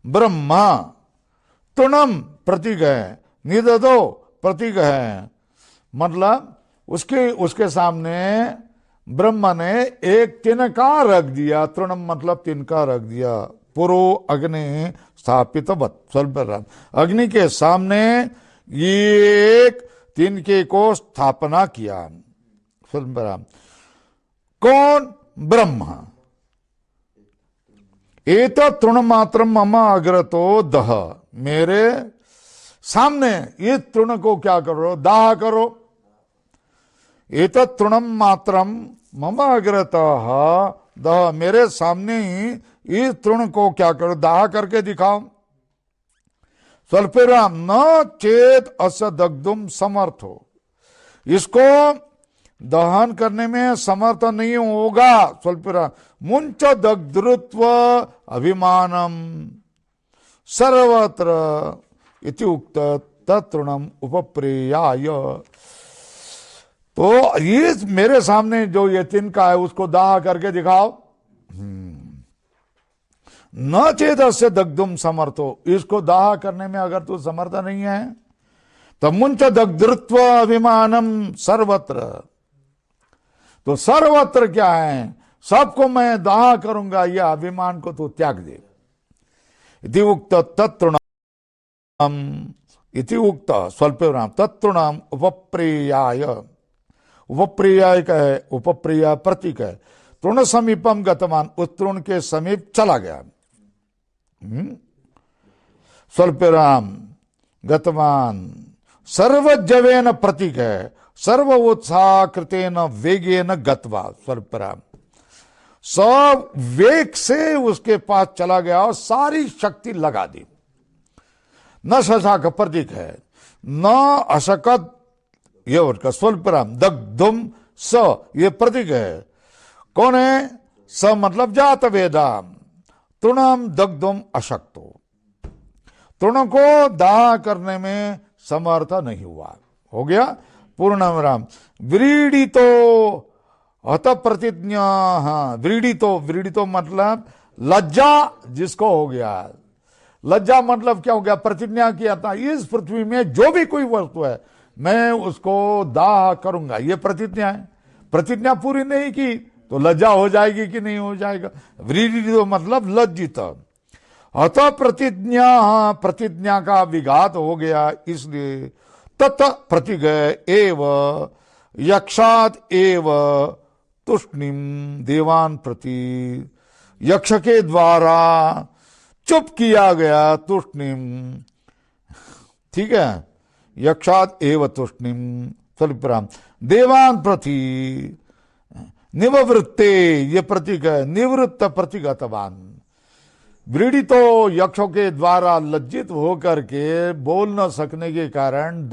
ब्रह्मा, तृणम प्रतीक है। निददो प्रतीक है, मतलब उसके सामने ब्रह्म ने एक तिनका रख दिया। तृणम मतलब तिनका रख दिया। पुरो अग्नि स्थापित स्वल्प, अग्नि के सामने एक तिनके को स्थापना किया। स्वल्प कौन? ब्रह्म। एत तृण मात्र मम अग्रतो दह, मेरे सामने ये तृण को क्या करो? दाह करो। एत तृणम मात्रम मम अग्रतः दह, मेरे सामने ही इस तृण को क्या करो? दाह करके दिखाओ। स्वल्पेराम न चेत अस दग्धुम समर्थो, इसको दहन करने में समर्थ नहीं होगा। स्वल्पेराम मुंच दग्धृत्व अभिमानम सर्वत्र इति उक्त तत्तृणम उपप्रेयाय, तो ये मेरे सामने जो ये तिनका है उसको दाह करके दिखाओ। न चेदस्य दग्धुम समर्थो, इसको दाह करने में अगर तू समर्थ नहीं है तो मुंच दग्धृत्व अभिमानम सर्वत्र, तो सर्वत्र क्या है? सबको मैं दाह करूंगा, यह अभिमान को तू त्याग दे। इति उक्त तत्तृणम इति उक्त स्वल्पेराम तत्तृणम उपप्रेयाय, उपप्रियाय का है, उपप्रिया प्रतीक है। तृण समीपम गतमान, उस तृण के समीप चला गया। स्वल्पेराम गतमान सर्वजवेन प्रतीक है, सर्व उत्साह कृतेन वेगेन गत्वा स्वल्पराम, सब वेग से उसके पास चला गया और सारी शक्ति लगा दी। न शशा का प्रतीक है, न अशकत ये उसका स्वल्पराम, दग्धुम स ये प्रतीक है। कौन है? स मतलब जात वेदाम, तृणम दग्धुम अशक्तो, तृण को दाह करने में समर्थ नहीं हुआ। हो गया पूर्णविराम। व्रीडितो हत प्रतिज्ञा, हाँ व्रीडितो मतलब लज्जा जिसको हो गया। लज्जा मतलब क्या हो गया? प्रतिज्ञा किया था इस पृथ्वी में जो भी कोई वस्तु है मैं उसको दाह करूंगा, ये प्रतिज्ञा है। प्रतिज्ञा पूरी नहीं की तो लज्जा हो जाएगी कि नहीं हो जाएगा? व्रीडितो मतलब लज्जित। हत प्रतिज्ञा, प्रतिज्ञा का विघात हो गया, इसलिए तत् प्रतिग एव यक्षात एव तुष्णिम देवान प्रति, यक्ष के द्वारा चुप किया गया तुष्णिम, ठीक है, यक्षात एव तुष्णिम स्वल्पराम देवान प्रति निवृत्ते, ये प्रतीक है, निवृत्त प्रतिगतवान। व्रीडितो यक्षों के द्वारा लज्जित होकर के बोल न सकने के कारण,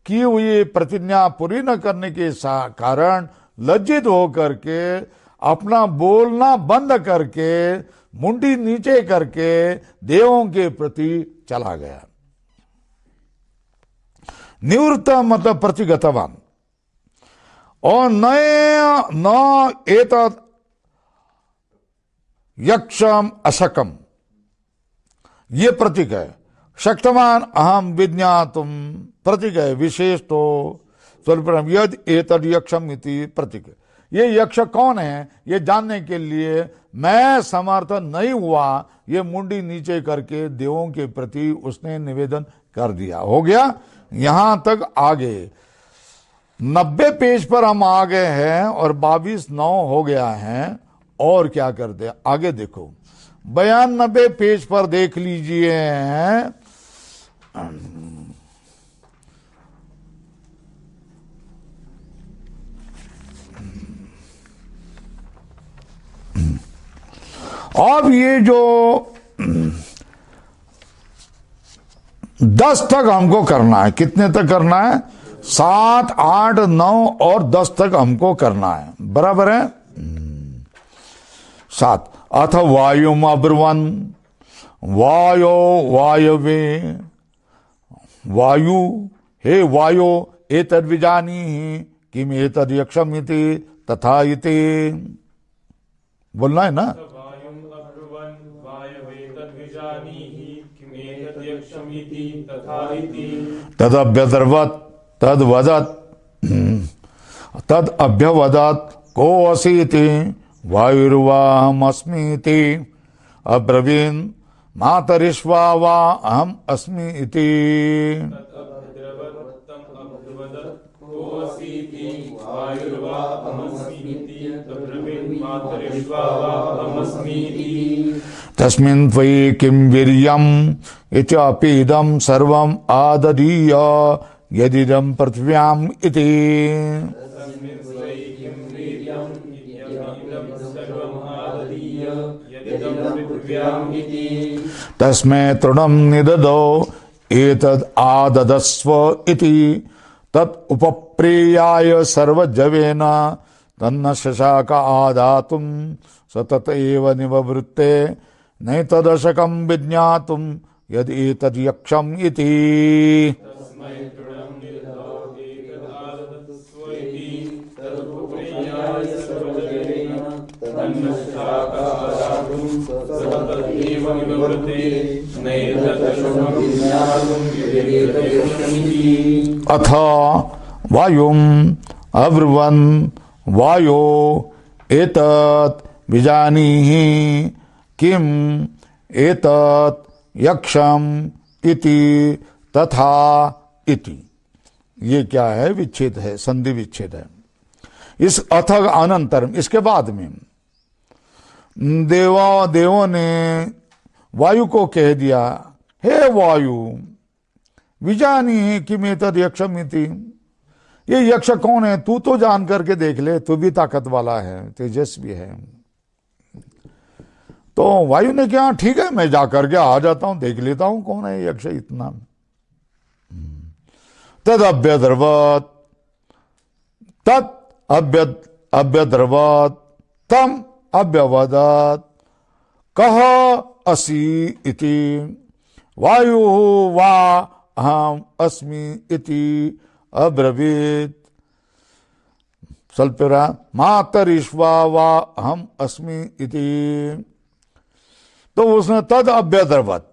की हुई प्रतिज्ञा पूरी न करने के कारण लज्जित होकर के अपना बोलना बंद करके मुंडी नीचे करके देवों के प्रति चला गया। निवृत्त मतलब प्रतिगतवान। और न एतत् यक्षम अशकम, ये प्रतीक है। शक्तवान अहम विज्ञातुम प्रतीक है, विशेष तो स्वल्पम यद एतद यक्षम इति प्रतीक है। ये यक्ष कौन है ये जानने के लिए मैं समर्थ नहीं हुआ, ये मुंडी नीचे करके देवों के प्रति उसने निवेदन कर दिया। हो गया यहां तक। आगे 90 पेज पर हम आ गए हैं और 22/9 हो गया है। और क्या कर दे आगे देखो, 92 पेज पर देख लीजिए। अब ये जो 10 तक हमको करना है, कितने तक करना है? 7, 8, 9 और 10 तक हमको करना है, बराबर है। 7 अथ वायुम अब्रुवन् वायो वायवे, वायु हे वायो एतद् विजानीहि किम एतद् यक्षम इति तथा इति, बोलना है ना। तदभ्यदर्वत् तद्वदत् तद अभ्यवदत् को असीति वायुर्वाहमस्मीति अब्रवीन् मातरिष्वा वा अहम अस्मि इति। तस्मिन् त्वयि किं वीर्यम् इत्यपीदं सर्वम् आददीय यदिदं पृथिव्याम् इति। तस्मै तृणं निददौ एतद् आददस्व इति तत् उपप्रेयाय सर्वजवेन तन्न शशाक आदातुं सतत एव निववृत्ते नैतदशकं विज्ञातुं यद् एतद् यक्षम् इति। अथ वायुम् अब्रुवन् वायो एतत् विजानीहि किम एतत् यक्षम इति तथा इति। ये क्या है? विच्छेद है, संधि विच्छेद है। इस अथग अनंतरम, इसके बाद में देवों ने वायु को कह दिया, हे वायु विजानी किमेतद यक्षम इति। ये यक्ष कौन है तू तो जान करके देख ले, तू भी ताकत वाला है, तेजस्वी है। तो वायु ने कहा ठीक है मैं जाकर के आ जाता हूं, देख लेता हूं कौन है यक्ष इतना। तद अभ्यद्रवत तत् अभ्यद्रवत तम अभ्यवदत कह असि इति वायु वा अहम अस्मि इति अब्रवीत। स्वल्परा मातरिश्वा वा अहम अस्मि इति। तो उसने तद अभ्यद्रवत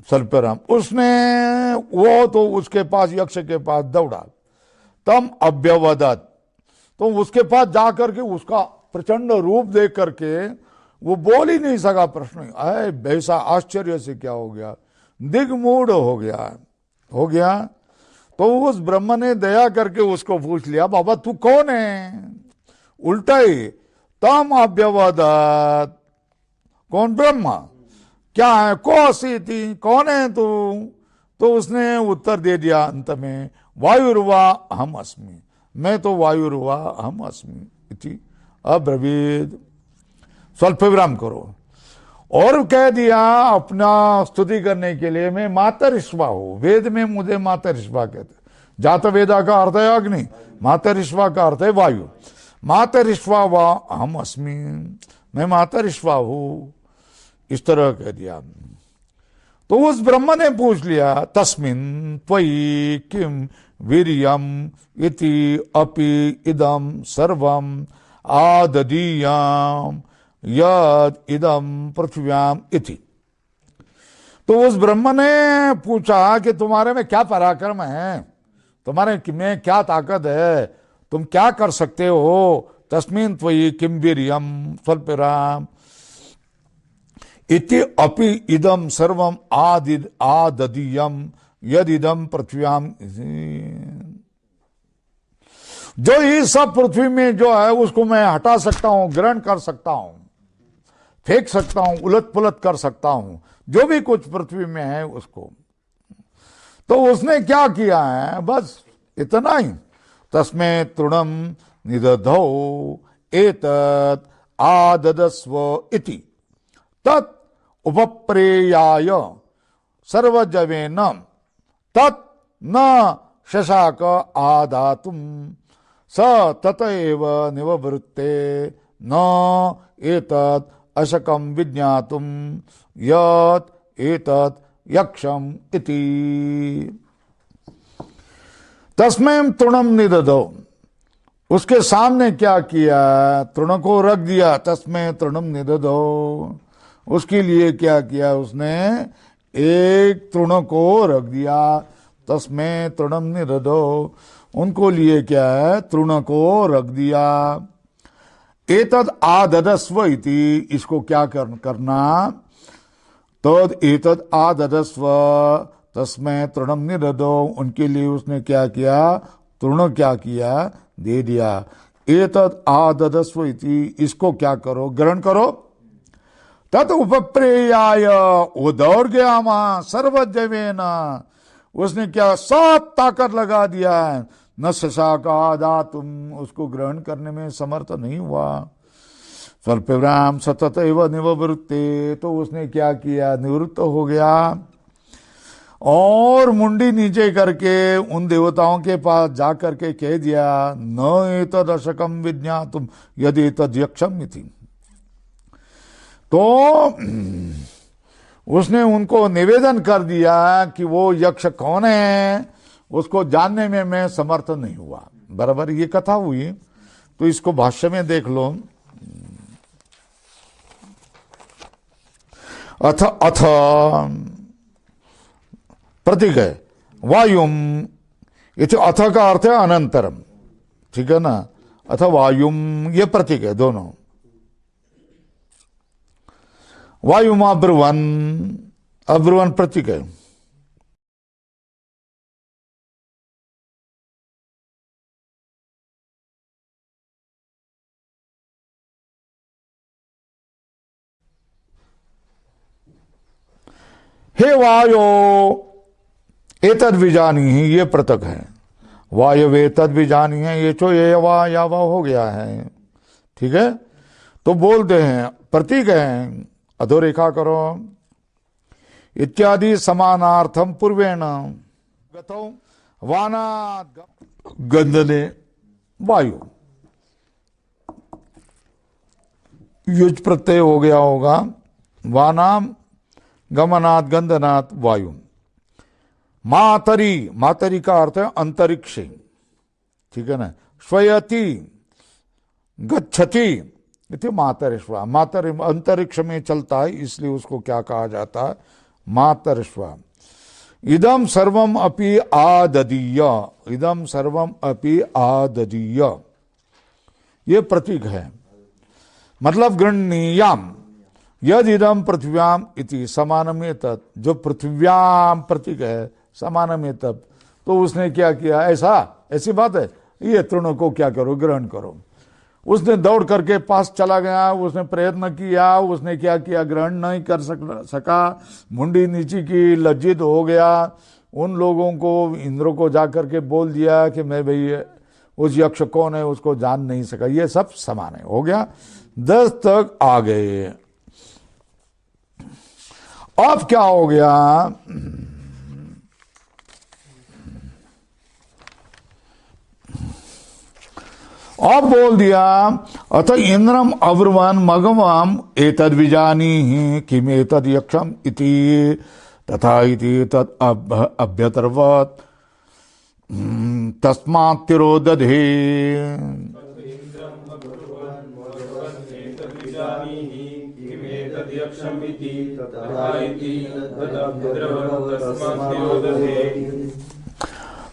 स्वल्पराम, उसने वो तो उसके पास यक्ष के पास दौड़ा। तम अभ्यवदत, तो उसके पास जाकर के उसका प्रचंड रूप देख करके वो बोल ही नहीं सका। प्रश्न अरे वैसा आश्चर्य से क्या हो गया, दिग्मूढ़ हो गया। तो उस ब्रह्म ने दया करके उसको पूछ लिया बाबा तू कौन है। उल्टा ही तम अभ्यवदत, कौन ब्रह्मा, क्या है कौसी थी, कौन है तू। तो उसने उत्तर दे दिया अंत में वायुर्वा हम अस्मि, मैं तो वायुर्वा हम अस्मि इति अब्रवीद। स्वल्प विराम करो। और कह दिया अपना स्तुति करने के लिए मैं मातरिश्वा हूं। वेद में मुझे मातरिश्वा कहते, जात वेदा का अर्थ है अग्नि, मातरिश्वा का अर्थ है वायु। मातरिश्वा वा हम अस्मि, मैं मातरिश्वा हूं, इस तरह कह दिया। तो उस ब्रह्म ने पूछ लिया तस्मिन् त्वयि किम वीर्यम इति अपि इदम सर्वम आददीयाम यद इदम पृथ्व्याम इति। तो उस ब्रह्म ने पूछा कि तुम्हारे में क्या पराक्रम है, तुम्हारे में क्या ताकत है, तुम क्या कर सकते हो। तस्मिन् त्वयि किम वीर्यम स्वल्पराम इति अपि इदम सर्वम आददीयम यद इदम पृथ्व्याम। जो ये सब पृथ्वी में जो है उसको मैं हटा सकता हूं, ग्रहण कर सकता हूं, फेंक सकता हूं, उलट पुलट कर सकता हूं, जो भी कुछ पृथ्वी में है उसको। तो उसने क्या किया है, बस इतना ही। तस्मै तृणम निदधौ एतत् आददस्व इति तत् उपप्रेयाय सर्वजवेन तत् न शशाक आदातुम स ततएव निववृत्ते न एतत् अशकम विज्ञातुम यत् एतत् यक्षम इति। तस्मै तृणम निदधौ, उसके सामने क्या किया, तृण को रख दिया। तस्मै तृणम निदधौ, उसके लिए क्या किया उसने, एक तृण को रख दिया। तस्मै तृणम निदधौ, उनको लिए क्या है, तृण को रख दिया। एतद आददस्व इति, इसको क्या करना, तद एतद आददस्व तस्मै तृणम निदधौ, उनके लिए उसने क्या किया, तृण क्या किया, दे दिया। एतद आददस्व इति, इसको क्या करो, ग्रहण करो। तत् उपप्रेयाय, वो दौड़ गया वहां सर्वजवेन, उसने क्या सब ताकत लगा दिया। न शशाका दातुम, उसको ग्रहण करने में समर्थ नहीं हुआ। स्वल्पविराम सतत एव निवृत्ते, तो उसने क्या किया, निवृत्त हो गया। और मुंडी नीचे करके उन देवताओं के पास जा करके कह दिया न एतद अशकम विज्ञातुम यदि तद यक्षम इति। तो उसने उनको निवेदन कर दिया कि वो यक्ष कौन है, उसको जानने में मैं समर्थ नहीं हुआ। बराबर ये कथा हुई। तो इसको भाष्य में देख लो। अथ अथ प्रतीक है वायुम, इति अथ का अर्थ है अनंतरम, ठीक है ना। अथ वायुम ये प्रतीक है दोनों। वायुम अब्रुवन, अब्रुवन प्रतीक है। हे वायो, एतद विजानी ही, ये पृथक है। वायवे तद विजानी है, ये चो ये वा या वा हो गया है। ठीक है, तो बोलते हैं प्रतीक है, अधोरेखा करो। इत्यादि समानार्थम पूर्वेण गतौ वानाद गंधने वायु, युज प्रत्यय हो गया होगा। वानाम गमनात् गंधनात् वायु। मातरी, मातरी का अर्थ है अंतरिक्ष, ठीक है ना। स्वयति गच्छति इति मातरिश्वा, मातर अंतरिक्ष में चलता है, इसलिए उसको क्या कहा जाता है, मातरिश्वा। इदम सर्वम अपि आददीय, इदम सर्वम अपि आददीय, ये प्रतीक है। मतलब गृह्णीयाम यद इदम पृथ्व्याम इति समानम एतत्, जो पृथ्व्याम प्रतीक है समानम एतत्, तो उसने क्या किया, ऐसी बात है, ये तृणों को क्या करो, ग्रहण करो। उसने दौड़ करके पास चला गया, उसने प्रयत्न किया, उसने क्या किया, ग्रहण नहीं कर सका, मुंडी नीची की, लज्जित हो गया। उन लोगों को, इंद्र को जाकर के बोल दिया कि मैं भाई उस यक्ष कौन है उसको जान नहीं सका, ये सब समान है, हो गया। 10 तक आ गए। अब क्या हो गया, अब बोल दिया अथ इंद्रम अब्रुवन् मघवम् एतद् विजानीहि किम एतद् यक्षम इति तथा इति तत् अभ्यतर्वत् तस्मात् तिरोदधे।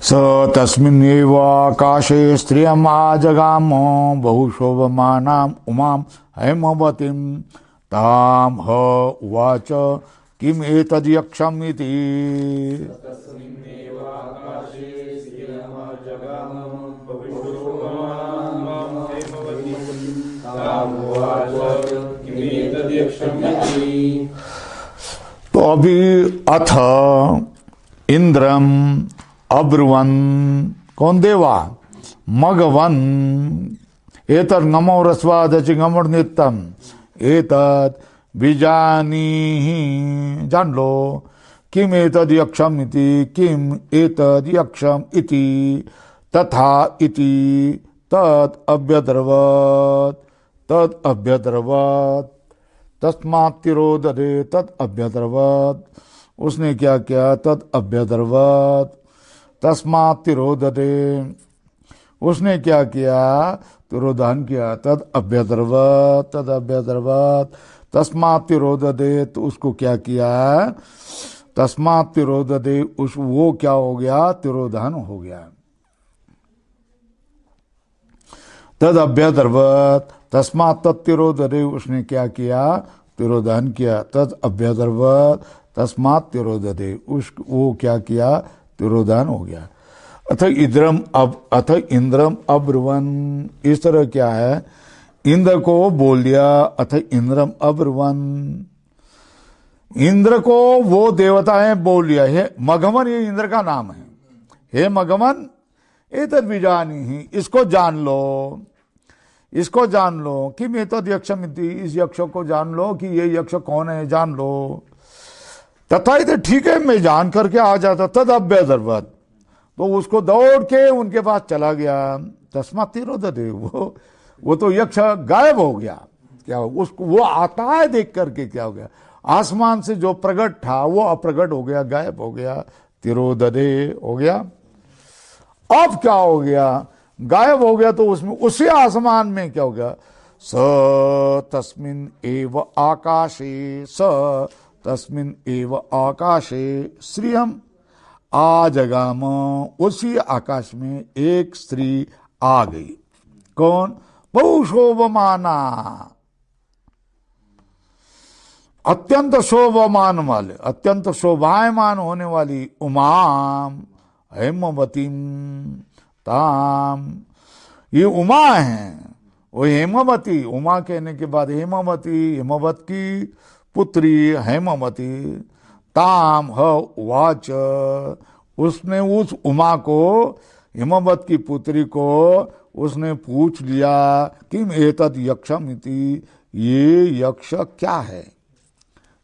स तस्मिन्नेव आकाशे स्त्रियम् आजगाम बहुशोभमानाम् उमां हैमवतीं तां ह उवाच किम् एतद् यक्षम् इति। तो अभी अथ इंद्रम अब्रुवन्, कौन देवा, मघवन् एतद् नमो रस्वादचि गमण नित्यम एतद् विजानीहि, जान लो, किम एतद् यक्षम इति, किम एतद् यक्षम इति तथा इति तत् अभ्यतर्वत्, तत् अभ्यतर्वत् तस्मात् तिरोदधे, तत् अभ्यतर्वत्, उसने क्या किया, तत् अभ्यतर्वत् तस्मात् तिरोदधे, उसने क्या किया, तिरोधान किया, तद अभ्यतर्वत्, तद अभ्यतर्वत् तस्मात् तिरोदधे, तो उसको क्या किया, तस्मात् तिरोदधे, उस वो क्या हो गया, तिरोधान हो गया। तद अभ्यतर्वत् तस्मात् तत्तिरोदधे, उसने क्या किया, तिरोधान किया। तद अभ्यतर्वत् तस्मात् तिरोदधे, उस वो क्या किया, तिरोधान हो गया। अथ इंद्रम अब्रुवन्, इस तरह क्या है, इंद्र को बोल दिया, अथ इंद्रम अब्रुवन्, इंद्र को वो देवता है बोल दिया है, मघवन ये इंद्र का नाम है, हे मघवन एतद् विजानीहि, इसको जान लो, इसको जान लो, कि मैं तो यक्षम इति, इस यक्ष को जान लो कि ये यक्ष कौन है, जान लो। तथा इधर ठीक है, मैं जान करके आ जाता। तद अभ्यतर्वत्, तो उसको दौड़ के उनके पास चला गया। तस्मात् तिरोदधे, वो तो यक्ष गायब हो गया। क्या उसको वो आता है देख करके क्या हो गया, आसमान से जो प्रकट था वो अप्रकट हो गया, गायब हो गया, तिरोदधे हो गया। अब क्या हो गया, गायब हो गया, तो उसमें उसी आसमान में क्या हो गया, स तस्मिन् एव आकाशे, स तस्मिन् एव आकाशे श्रियम् आजगाम, उसी आकाश में एक स्त्री आ गई। कौन, बहुशोभमाना, अत्यंत शोभमान वाले, अत्यंत शोभायमान होने वाली, उमाम हेमवतीम ताम, ये उमा है, वो हेमवती, उमा कहने के बाद हेमवती, हेमवत की पुत्री हेमवती, ताम ह उवाच, उसने उस उमा को, हिमवत की पुत्री को उसने पूछ लिया किम एतत् यक्षम इति, ये यक्ष क्या है।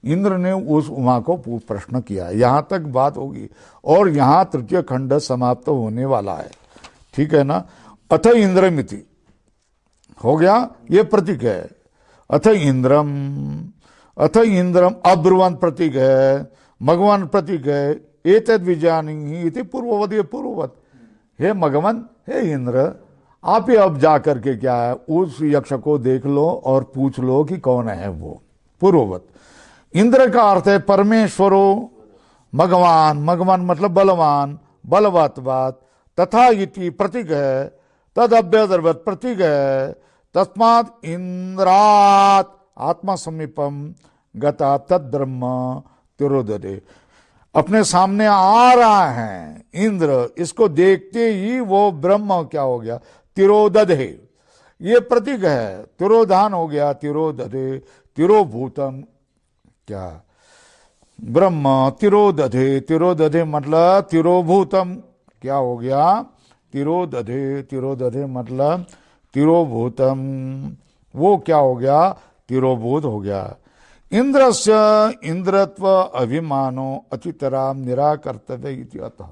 इंद्र ने उस उमा को प्रश्न किया। यहां तक बात होगी और यहां तृतीय खंड समाप्त होने वाला है, ठीक है ना। अथ इंद्रमिति हो गया, ये प्रतीक है। अथ इंद्रम अब्रुवन प्रतीक है, मगवन प्रतीक है। एतद् विजानीहि इति पूर्ववत, ये पूर्ववत। हे मगवन, हे इंद्र, आप ही अब जा करके क्या है उस यक्ष को देख लो और पूछ लो कि कौन है वो, पूर्ववत। इंद्र का अर्थ है परमेश्वरो, भगवान, भगवान मतलब बलवान, बलवत्वात्, तथा इति प्रतीक है, तद अभ्यदर्वत प्रतीक है, तस्मात् इंद्रात् आत्मा समीपम गता तद ब्रह्म तिरोदते। अपने सामने आ रहा है इंद्र, इसको देखते ही वो ब्रह्म क्या हो गया, तिरोदधे, ये प्रतीक है। तिरोधान हो गया, तिरोदधे, तिरोभूतम क्या, ब्रह्म तिरोदधे, तिरोदधे मतलब तिरोभूतम क्या हो गया, तिरोदधे, तिरोदधे मतलब तिरोभूतम, वो क्या हो गया, तिरोभूत हो गया। इंद्रस्य इंद्रत्व अभिमानो अचितराम निराकर्तव्य इति अतः,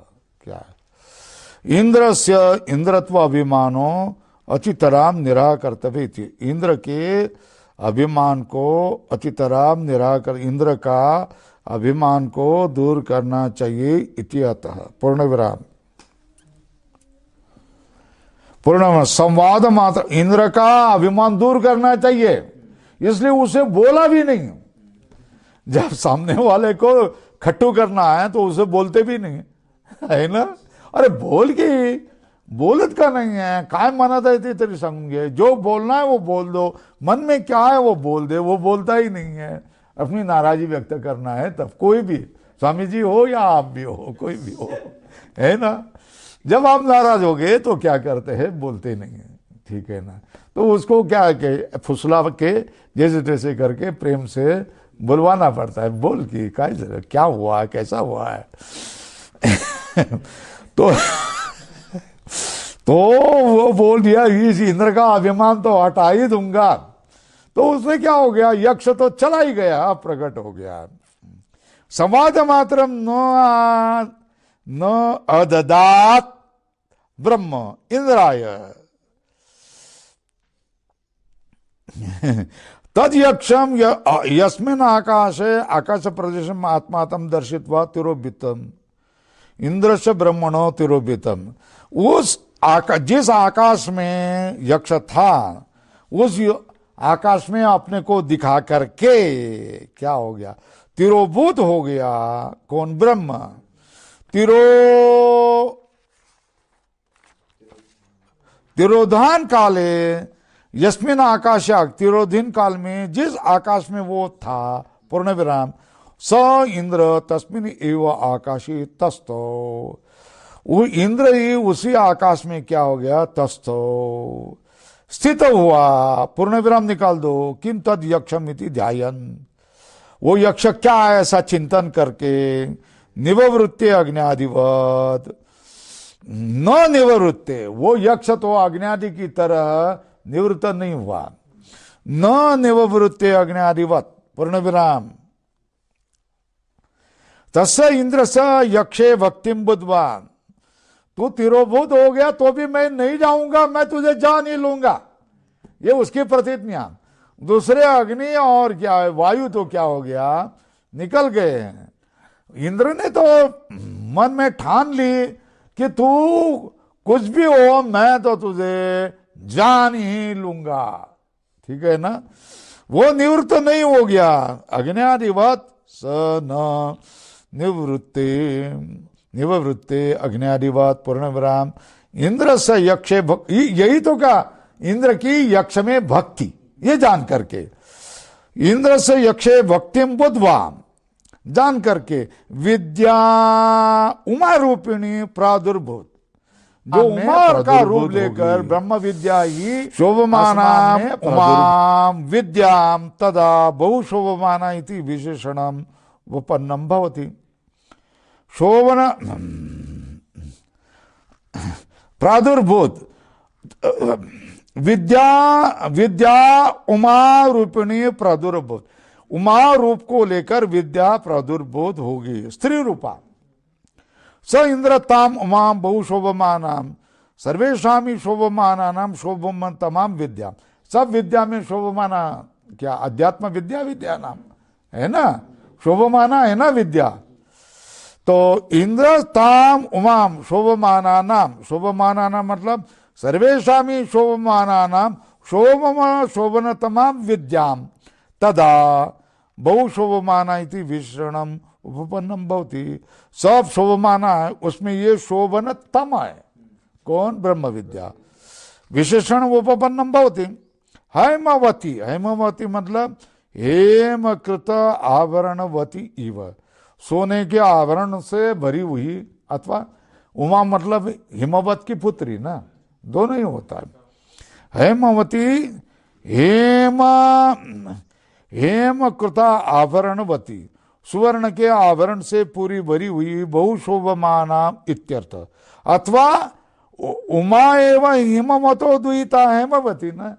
क्या है, इंद्रस्य इंद्रत्व अभिमानो अचितराम निराकर्तव्य इति, इंद्र के अभिमान को अचितराम निराकर, इंद्र का अभिमान को दूर करना चाहिए इति अतः। पूर्ण विराम, पूर्ण संवाद मात्र, इंद्र का अभिमान दूर करना चाहिए, इसलिए उसे बोला भी नहीं। जब सामने वाले को खट्टू करना है तो उसे बोलते भी नहीं है ना। अरे बोल के बोलत का नहीं है, काय मना था इतनी तेरी संगे, जो बोलना है वो बोल दो, मन में क्या है वो बोल दे, वो बोलता ही नहीं है। अपनी नाराजी व्यक्त करना है तब, कोई भी स्वामी जी हो या आप भी हो, कोई भी हो, है ना। जब आप नाराज हो गए तो क्या करते हैं, बोलते नहीं है, ठीक है ना। तो उसको क्या के फुसला के जैसे तैसे करके प्रेम से बुलवाना पड़ता है, बोल की क्या हुआ है, कैसा हुआ है तो वो बोल दिया इस इंद्र का अभिमान तो हटा ही दूंगा। तो उसने क्या हो गया, यक्ष तो चला ही गया, प्रकट हो गया। संवाद मात्रम न अददात ब्रह्म इंद्राय तद यक्षम यस्मिन् आकाशे आकाश प्रदेशम आत्मातम दर्शित्वा तिरोभितम इंद्रस्य ब्रह्मणो तिरोभितम। उस जिस आकाश में यक्ष था, उस आकाश में अपने को दिखा करके क्या हो गया, तिरोभूत हो गया। कौन, ब्रह्म। तिरोधान काले यस्मिन आकाश, तिरोधीन काल में जिस आकाश में वो था, पूर्ण विराम, स इंद्र तस्मिन एव आकाशी तस्थो, वो इंद्र ही उसी आकाश में क्या हो गया, तस्थो स्थित हुआ। पूर्ण विराम निकाल दो। किम तद यक्षम इति ध्यायन, वो यक्ष क्या है ऐसा चिंतन करके, निववृत्ते अग्न्यादिवत, न निवृत्ते, वो यक्ष तो अग्न्यादि की तरह निवृत्त नहीं हुआ, न निवृत्ते अग्न्यादिवत। पूर्ण विराम, तस्य इंद्र स यक्षे भक्तिम बुद्धवान, तू तिरोभूत हो गया तो भी मैं नहीं जाऊंगा, मैं तुझे जान ही लूंगा, ये उसकी प्रतिज्ञा। दूसरे अग्नि और क्या है, वायु तो क्या हो गया, निकल गए हैं। इंद्र ने तो मन में ठान ली कि तू कुछ भी हो, मैं तो तुझे जान ही लूंगा, ठीक है ना। वो निवृत्त नहीं हो गया, अग्न्यादिवत स न निवृत्ते अग्न्यादिवत। पूर्ण विराम, इंद्र से यक्षे यही तो क्या, इंद्र की यक्ष में भक्ति, ये जान करके, इंद्र से यक्षे भक्तिम बुद्धवान, जान करके, विद्या उमा रूपिणी प्रादुर्भूत, जो उमा का रूप लेकर ब्रह्म विद्या ही शोभमानाम उमाम विद्याम तदा बहुशोभमाना इति विशेषणम उपन्नम भवति। शोभन प्रादुर्भूत विद्या उमा रूपिणी प्रादुर्भूत, उमा रूप को लेकर विद्या प्रादुर्भूत होगी। स्त्री रूपा स इंद्रताम उमा बहुशोभमानाम सर्वेशामी शोभमानानाम शोभम तमाम विद्या, सब विद्या में शोभमाना क्या अध्यात्म विद्या, विद्या नाम है ना, शोभमाना है ना विद्या। तो इंद्रताम उमाम शोभमानानाम, शोभमानानाम मतलब सर्वेशामी शोभमानानाम शोभन तमाम विद्याम तदा बहुशोभमाना इति विशेषणम उपपन्नम भवति। सब शोभमाना है, उसमें ये शोभनतम है कौन, ब्रह्म विद्या। विशेषण उपपन्नम भवति। हेमवती, हेमवती मतलब हेमकृत आवरणवती इव, सोने के आवरण से भरी हुई, अथवा उमा मतलब हिमवत की पुत्री ना, दोनों ही होता है। हेमवती हेमकृत आवरणवती, सुवर्ण के आवरण से पूरी भरी हुई बहुशोभमाना इत्यर्थ, अथवा उमा एवं हिमवतो द्विता हेमवती न,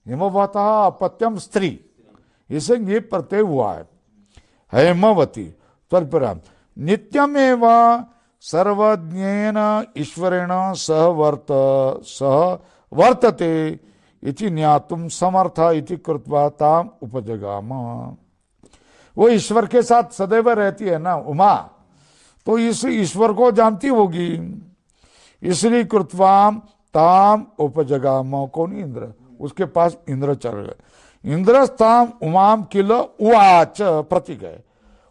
हिमवता अपत्यम स्त्री, इसे ये प्रत्यय हुआ है हेमवती। तत्पराम नित्यमेव सर्वज्ञेन ईश्वरेण सह वर्तते इति ज्ञातुम समर्थ इति कृत्वा ताम उपजगाम। वो ईश्वर के साथ सदैव रहती है ना उमा, तो इस ईश्वर को जानती होगी, इसलिए कृत्वा ताम उपजगाम, कौन, इंद्र, उसके पास इंद्र चल गए। इंद्रस्ताम उमाम किल उवाच प्रतीक है,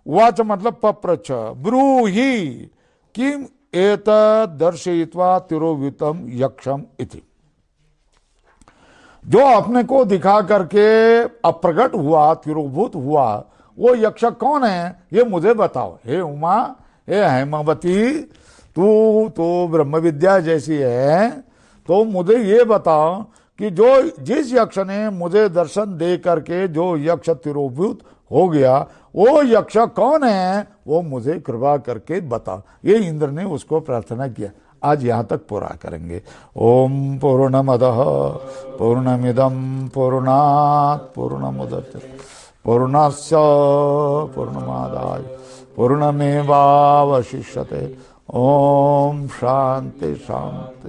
उवाच मतलब पप्रच ब्रूहि किम एतद् दर्शयित्वा तिरोहितम यक्षम इति। जो अपने को दिखा करके अप्रगट हुआ, तिरोभूत हुआ, वो यक्ष कौन है ये मुझे बताओ। हे उमा, हे हेमवती, तू तो ब्रह्म विद्या जैसी है, तो मुझे ये बताओ कि जो जिस यक्ष ने मुझे दर्शन दे करके जो यक्ष तिरोभूत हो गया, वो यक्ष कौन है, वो मुझे कृपा करके बता। ये इंद्र ने उसको प्रार्थना किया। आज यहाँ तक पूरा करेंगे। ओम पूर्णमदः पूर्णमिदं पूर्णात् पूर्णमुदच्यते पूर्णस्य पूर्णमादाय पूर्णमेवावशिष्यते। ओम शांति शांति।